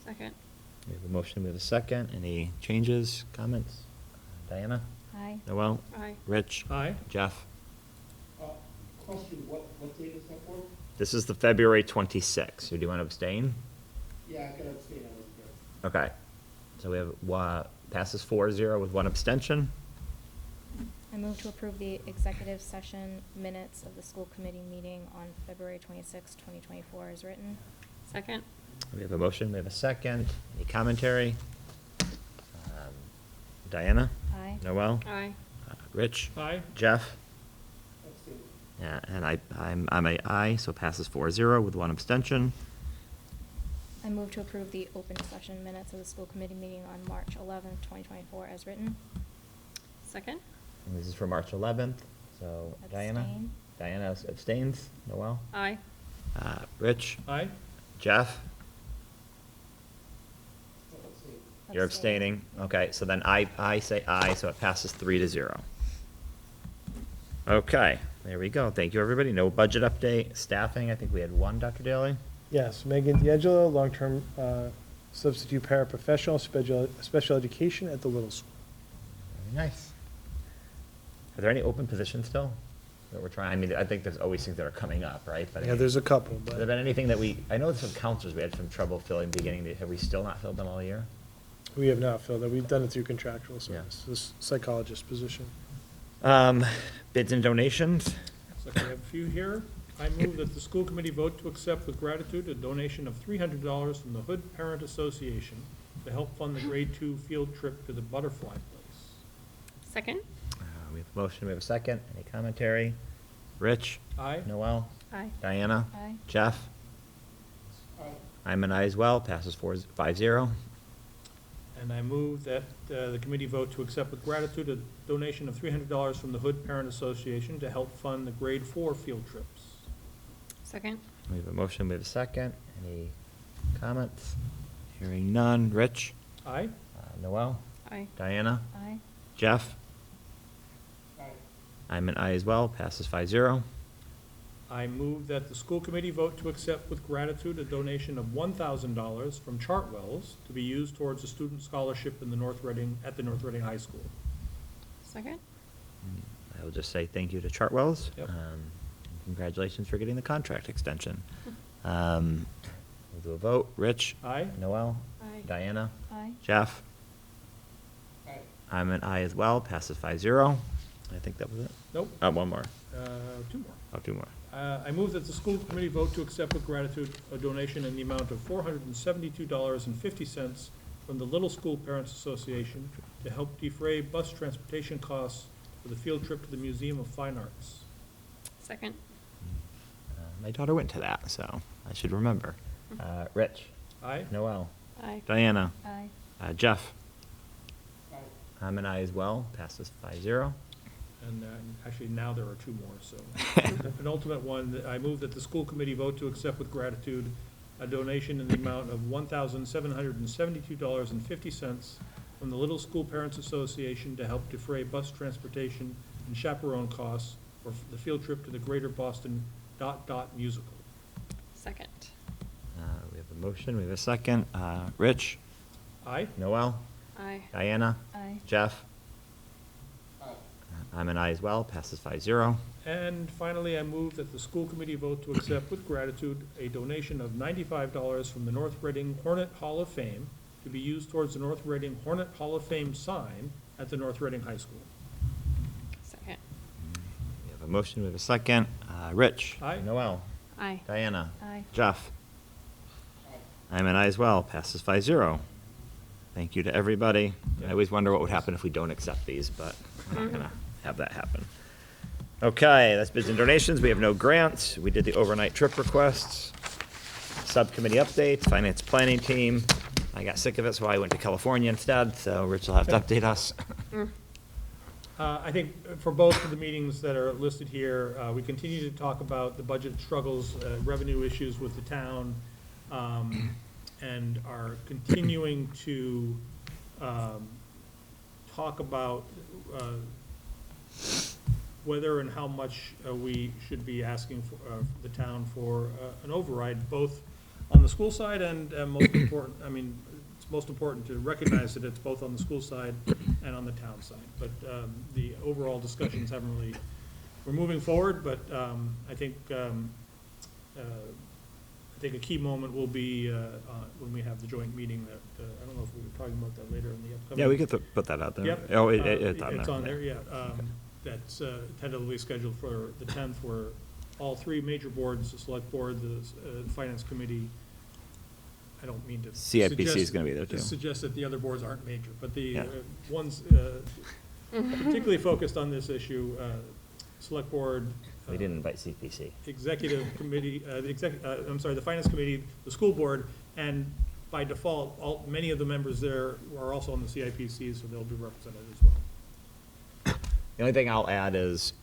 Second? We have a motion, we have a second. Any changes, comments? Diana? Aye. Noel? Aye. Rich? Aye. Jeff? Question, what date is that for? This is the February 26th. So do you want to abstain? Yeah, I could abstain, I wasn't there. Okay. So we have, passes 4-0 with one abstention. I move to approve the executive session minutes of the school committee meeting on February 26th, 2024, as written. Second? We have a motion, we have a second. Any commentary? Diana? Aye. Noel? Aye. Rich? Aye. Jeff? Abstain. Yeah, and I'm a aye, so passes 4-0 with one abstention. I move to approve the open session minutes of the school committee meeting on March 11th, 2024, as written. Second? And this is for March 11th, so Diana? Abstain. Diana abstains. Noel? Aye. Rich? Aye. Jeff? Abstain. You're abstaining. Okay, so then I say aye, so it passes 3-0. Okay, there we go. Thank you, everybody. No budget update. Staffing, I think we had one, Dr. Daly. Yes, Megan D'Angelo, long-term substitute paraprofessional, special education at the Little School. Very nice. Are there any open positions still that we're trying? I mean, I think there's always things that are coming up, right? But Yeah, there's a couple, Has there but been anything that I know some counselors we had some trouble filling beginning. Have we still not filled them all year? we have not filled it. We've done it through contractual Yeah. service, this psychologist position. Bids and donations. So we have a few here. I move that the school committee vote to accept with gratitude a donation of $300 from the Hood Parent Association to help fund the grade 2 field trip to the Butterfly Place. Second? We have a motion, we have a second. Any commentary? Rich? Aye. Noel? Aye. Diana? Aye. Jeff? Aye. I'm an aye as well. Passes 5-0. And I move that the committee vote to accept with gratitude a donation of $300 from the Hood Parent Association to help fund the grade 4 field trips. Second? We have a motion, we have a second. Any comments? Hearing none. Rich? Aye. Noel? Aye. Diana? Aye. Jeff? Aye. I'm an aye as well. Passes 5-0. I move that the school committee vote to accept with gratitude a donation of $1,000 from Chartwells to be used towards a student scholarship in the North Reading High School. Second? I will just say thank you to Chartwells. Yep. And congratulations for getting the contract extension. We'll do a vote. Rich? Aye. Noel? Aye. Diana? Aye. Jeff? Aye. I'm an aye as well. Passes 5-0. I think that was it. Nope. One more. Two more. Oh, two more. I move that the school committee vote to accept with gratitude a donation in the amount of $472.50 from the Little School Parents Association to help defray bus transportation costs for the field trip to the Museum of Fine Arts. Second? My daughter went to that, so I should remember. Rich? Aye. Noel? Aye. Diana? Aye. Jeff? Aye. I'm an aye as well. Passes 5-0. And actually, now there are two more, so. The penultimate one, that I move that the school committee vote to accept with gratitude a donation in the amount of $1,772.50 from the Little School Parents Association to help defray bus transportation and chaperone costs for the field trip to the Greater Boston ... musical. Second? We have a motion. We have a second. Rich? Aye. Noel? Aye. Diana? Aye. Jeff? Aye. I'm an aye as well, passes 5-0. And finally, I move that the school committee vote to accept with gratitude a donation of $95 from the North Reading Hornet Hall of Fame to be used towards the North Reading Hornet Hall of Fame sign at the North Reading High School. Second. We have a motion, we have a second. Rich? Aye. Noel? Aye. Diana? Aye. Jeff? I'm an aye as well, passes 5-0. Thank you to everybody. I always wonder what would happen if we don't accept these, but we're not gonna have that happen. Okay, that's bids and donations. We have no grants. We did the overnight trip requests. Subcommittee updates, finance planning team. I got sick of it, so I went to California instead, so Rich will have to update us. I think for both of the meetings that are listed here, we continue to talk about the budget struggles, revenue issues with the town, and are continuing to talk about whether and how much we should be asking for the town for an override, both on the school side and most important, I mean, it's most important to recognize that it's both on the school side and on the town side. But the overall discussions haven't really, we're moving forward, but I think a key moment will be when we have the joint meeting that, I don't know if we were talking about that later in the upcoming. Yeah, we get to put that out there. Yep. Oh, it's on there. It's on there, yeah. That's tentatively scheduled for the 10th, where all three major boards, the select board, the finance committee, I don't mean to CIPC is gonna be there too. suggest that the other boards aren't major, but the Yeah. ones particularly focused on this issue, select board. We didn't invite CPC. Executive committee, the finance committee, the school board, and by default, many of the members there are also on the CIPC, so they'll be represented as well. The only thing I'll add is,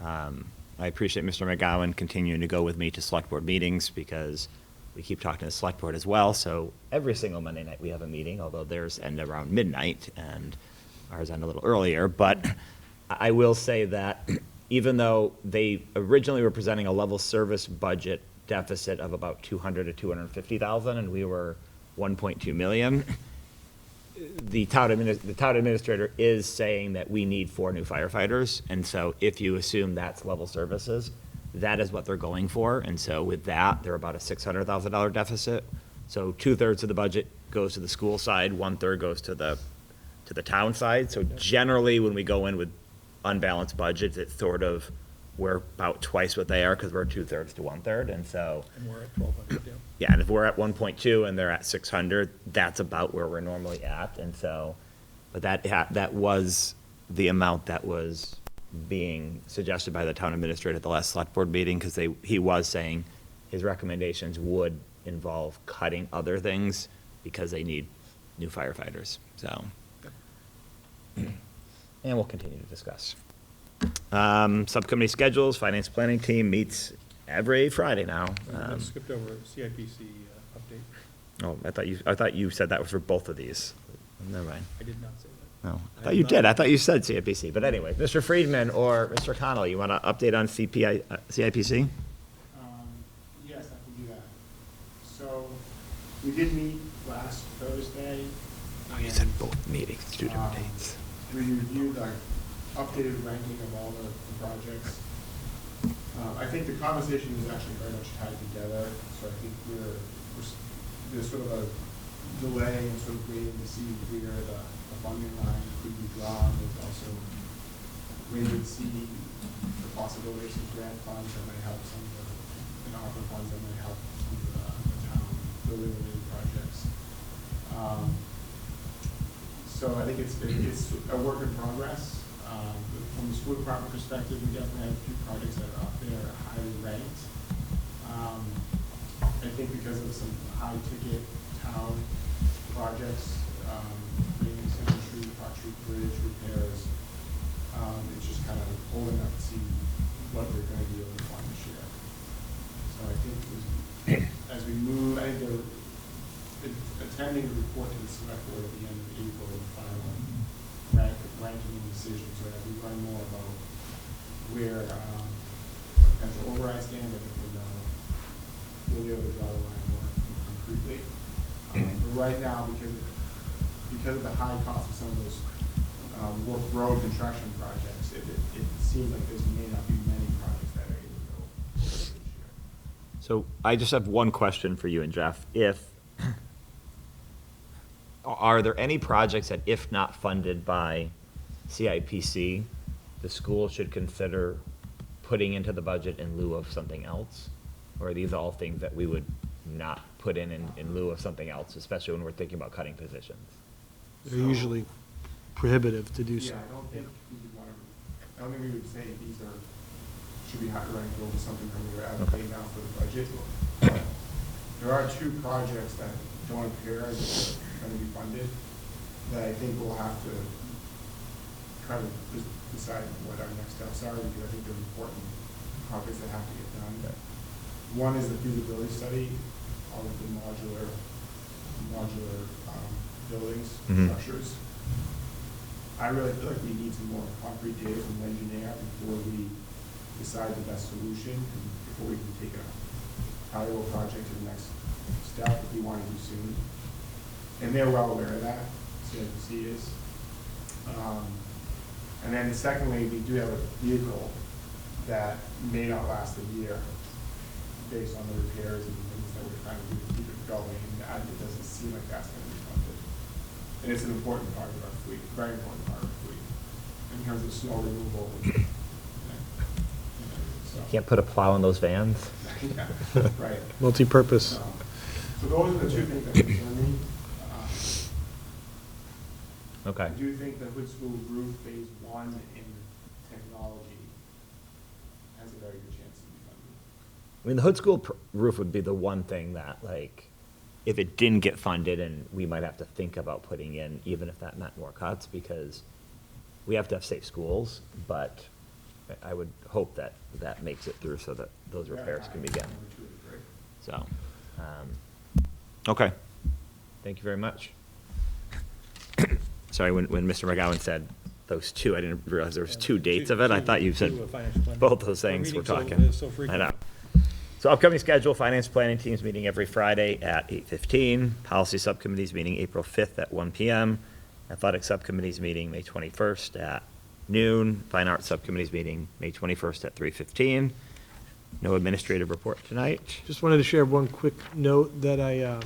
I appreciate Mr. McGowan continuing to go with me to select board meetings, because we keep talking to the select board as well, so every single Monday night we have a meeting, although theirs end around midnight, and ours end a little earlier, but I will say that even though they originally were presenting a level service budget deficit of about 200 to 250,000, and we were 1.2 million, the town administrator is saying that we need 4 new firefighters, and so if you assume that's level services, that is what they're going for, and so with that, they're about a $600,000 deficit. So 2/3 of the budget goes to the school side, 1/3 goes to the town side. So generally, when we go in with unbalanced budgets, it's sort of, we're about twice what they are, because we're 2/3 to 1/3, and so. And we're at 1,200, yeah. Yeah, and if we're at 1.2 and they're at 600, that's about where we're normally at, and so, but that was the amount that was being suggested by the town administrator at the last select board meeting, because he was saying his recommendations would involve cutting other things because they need new firefighters, so. And we'll continue to discuss. Subcommittee schedules, finance planning team meets every Friday now. I skipped over CIPC update. Oh, I thought you said that was for both of these. Never mind. I did not say that. No, I thought you did. I thought you said CIPC, but anyway, Mr. Friedman or Mr. Connell, you want to update on CIPC? Yes, I can do that. So, we did meet last Thursday. Oh, you said both meetings, two different dates. We reviewed our updated ranking of all the projects. I think the conversation is actually very much tied together, so I think there's sort of a delay in sort of waiting to see where the funding line could be drawn. There's also waiting to see the possibility of some grant funds that may help some of the, and ARPA funds that may help some of the town building related projects. So I think it's a work in progress. From the school department perspective, we definitely have a few projects that are up there highly ranked. I think because of some high ticket town projects, bringing Central Street, Park Street Bridge repairs, it's just kind of holding up to see what we're going to be able to fund this year. So I think as we move, I think they're attending the report to the select board at the end of April, the final ranking and decisions, so as we learn more about where potential override stand, I think we'll be able to draw the line more concretely. But right now, because of the high cost of some of those road construction projects, it seems like there may not be many projects that are able to go this year. So I just have one question for you and Jeff. Are there any projects that, if not funded by CIPC, the school should consider putting into the budget in lieu of something else? Or are these all things that we would not put in lieu of something else, especially when we're thinking about cutting positions? They're usually prohibitive to do so. Yeah, I don't think we would say these should be ranked over something that we are allocating now for the budget. But there are two projects that don't appear as going to be funded that I think we'll have to try to decide what our next steps are, because I think they're important projects that have to get done. One is the feasibility study of the modular buildings, structures. I really feel like we need some more concrete data from the engineer before we decide the best solution, and before we can take a valuable project to the next step that we want to do soon. And they're well aware of that, CIPC is. And then secondly, we do have a vehicle that may not last a year based on the repairs and things that we're trying to do to keep it going, and it doesn't seem like that's going to be funded. And it's an important part of our fleet, very important part of our fleet, in terms of snow removal. So. Can't put a plow in those vans? Yeah, right. Multi-purpose. So those are the two things that concern me. Okay. I do think the Hood School roof phase 1 in technology has a very good chance to be funded. I mean, the Hood School roof would be the one thing that, like, if it didn't get funded, and we might have to think about putting in, even if that meant more cuts, because we have to have safe schools, but I would hope that that makes it through so that those repairs can begin. So, okay. Thank you very much. Sorry, when Mr. McGowan said those two, I didn't realize there was two dates of it. I thought you said both those things we're talking. I know. So upcoming schedule, finance planning teams meeting every Friday at 8:15. Policy subcommittees meeting April 5th at 1 p.m. Athletic subcommittees meeting May 21st at noon. Fine arts subcommittees meeting May 21st at 3:15. No administrative report tonight. Just wanted to share one quick note that I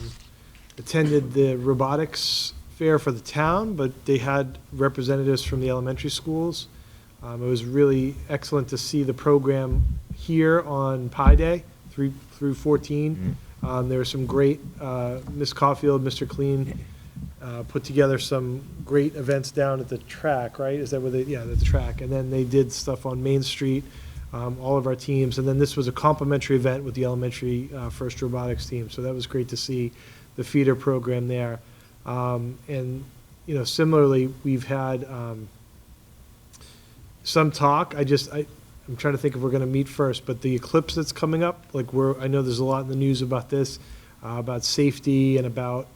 attended the robotics fair for the town, but they had representatives from the elementary schools. It was really excellent to see the program here on Pi Day, 3 through 14. There were some great, Ms. Caulfield, Mr. Clean, put together some great events down at the track, right? Is that where they, yeah, at the track. And then they did stuff on Main Street, all of our teams. And then this was a complimentary event with the elementary first robotics team. So that was great to see the feeder program there. And, you know, similarly, we've had some talk. I'm trying to think if we're going to meet first, but the eclipse that's coming up, like I know there's a lot in the news about this, about safety and about,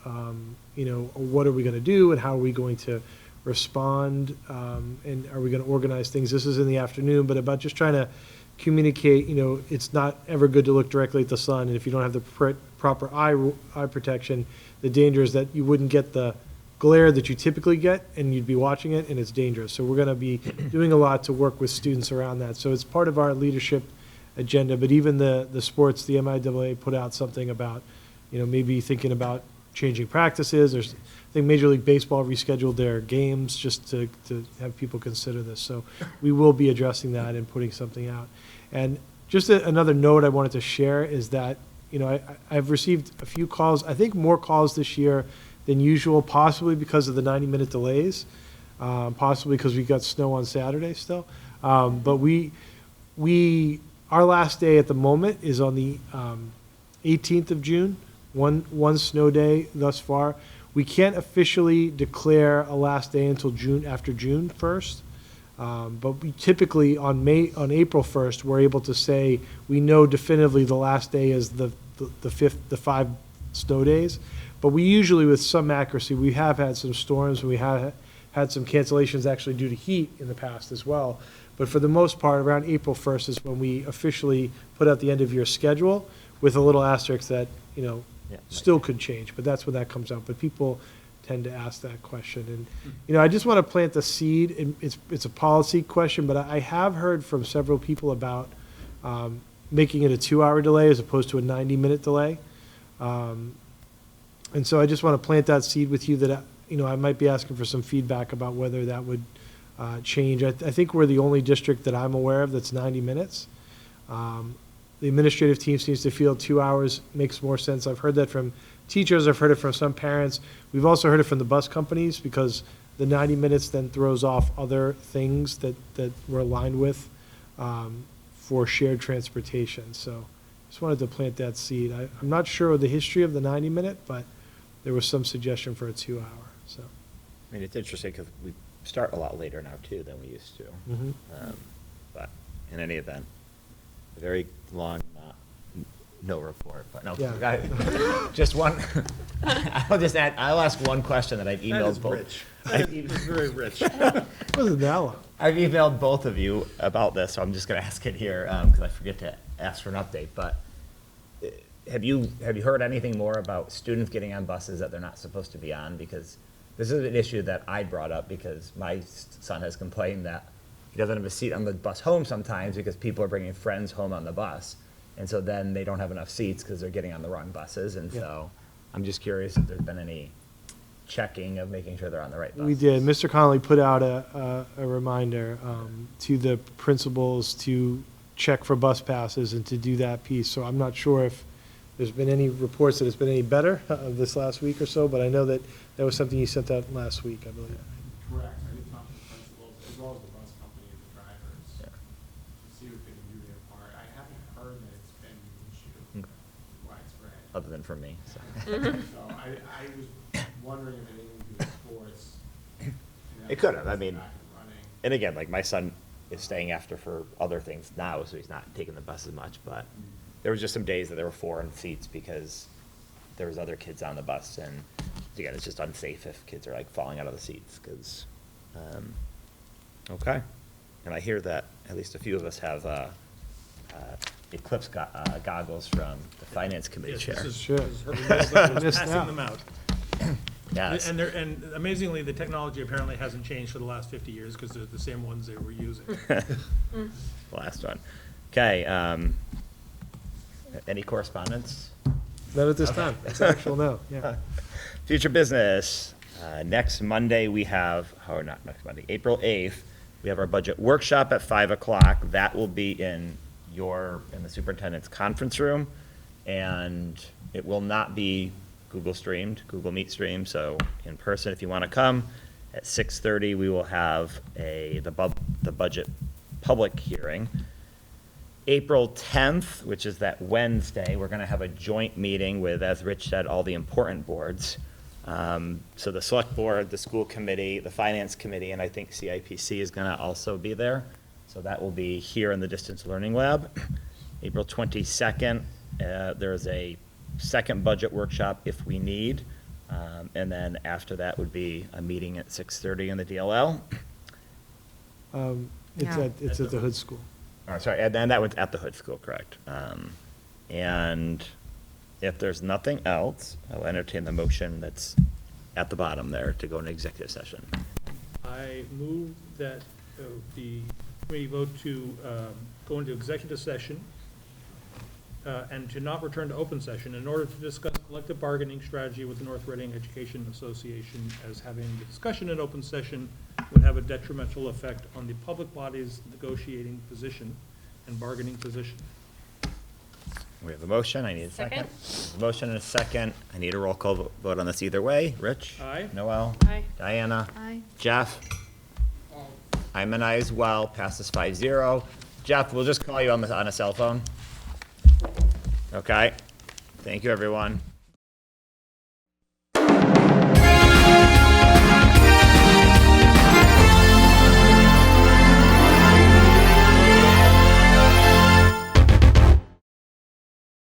you know, what are we going to do and how are we going to respond, and are we going to organize things? This is in the afternoon, but about just trying to communicate, you know, it's not ever good to look directly at the sun, and if you don't have the proper eye protection, the danger is that you wouldn't get the glare that you typically get, and you'd be watching it, and it's dangerous. So we're going to be doing a lot to work with students around that. So it's part of our leadership agenda, but even the sports, the MIAA put out something about, you know, maybe thinking about changing practices. I think Major League Baseball rescheduled their games just to have people consider this. So we will be addressing that and putting something out. And just another note I wanted to share is that, you know, I've received a few calls, I think more calls this year than usual, possibly because of the 90-minute delays, possibly because we got snow on Saturday still. But our last day at the moment is on the 18th of June, one snow day thus far. We can't officially declare a last day until after June 1st. But we typically on April 1st, we're able to say we know definitively the last day is the 5 snow days. But we usually, with some accuracy, we have had some storms, and we have had some cancellations actually due to heat in the past as well. But for the most part, around April 1st is when we officially put out the end of year schedule, with a little asterisk that, you know, still could change, but that's when that comes out. But people tend to ask that question. And, I just want to plant the seed, and it's a policy question, but I have heard from several people about making it a 2-hour delay as opposed to a 90-minute delay. And so I just want to plant that seed with you that, I might be asking for some feedback about whether that would change. I think we're the only district that I'm aware of that's 90 minutes. The administrative team seems to feel 2 hours makes more sense. I've heard that from teachers. I've heard it from some parents. We've also heard it from the bus companies because the 90 minutes then throws off other things that we're aligned with for shared transportation. So just wanted to plant that seed. I'm not sure of the history of the 90-minute, but there was some suggestion for a 2-hour. So, I mean, it's interesting because we start a lot later now too than we used to. Mhm. But in any event, a very long, no report, but no. Yeah. Just one, I'll ask one question that I've emailed both. Rich. That is very rich. It wasn't that long. I've emailed both of you about this, so I'm just gonna ask it here, because I forget to ask for an update, but have you heard anything more about students getting on buses that they're not supposed to be on? Because this is an issue that I brought up because my son has complained that he doesn't have a seat on the bus home sometimes because people are bringing friends home on the bus. And so then they don't have enough seats because they're getting on the wrong buses. And so I'm just curious if there's been any checking of making sure they're on the right buses. We did. Mr. Connolly put out a reminder to the principals to check for bus passes and to do that piece. So I'm not sure if there's been any reports that it's been any better this last week or so, but I know that was something you sent out last week, I believe. Correct. I did talk to the principals as well as the bus company and the drivers to see what they can do their part. I haven't heard that it's been an issue widespread. Other than for me, so. So I was wondering if anything to do with sports. It could have, I mean, back and running. and again, like my son is staying after for other things now, so he's not taking the bus as much, but there was just some days that there were 4 in seats because there was other kids on the bus, and again, it's just unsafe if kids are like falling out of the seats, because, okay. And I hear that at least a few of us have Eclipse goggles from the Finance Committee Yes, chair. this is Sure. Herbie Mills that was Missed passing out. them out. Yes. And amazingly, the technology apparently hasn't changed for the last 50 years because they're the same ones they were using. Last one. Okay, any correspondence? Not at this Okay. time. It's actual no, yeah. Future business. Next Monday, we have, or not next Monday, April 8th, we have our budget workshop at 5 o'clock. That will be in the superintendent's conference room. And it will not be Google streamed, Google Meet streamed, so in person, if you want to come. At 6:30, we will have the budget public hearing. April 10th, which is that Wednesday, we're going to have a joint meeting with, as Rich said, all the important boards. So the select board, the school committee, the finance committee, and I think CIPC is going to also be there. So that will be here in the distance learning lab. April 22nd, there's a second budget workshop if we need. And then after that would be a meeting at 6:30 in the DLL. It's at the Hood School. Oh, sorry, and then that was at the Hood School, correct. And if there's nothing else, I'll entertain the motion that's at the bottom there to go into executive session. I move that the committee vote to go into executive session and to not return to open session in order to discuss collective bargaining strategy with the North Reading Education Association, as having the discussion in open session would have a detrimental effect on the public body's negotiating position and bargaining position. We have a motion, I need a second. A motion and a second, I need a roll call vote on this either way. Rich? Aye. Noel? Aye. Diana? Aye. Jeff? I'm an aye as well, passes 5-0. Jeff, we'll just call you on a cell phone. Okay, thank you, everyone.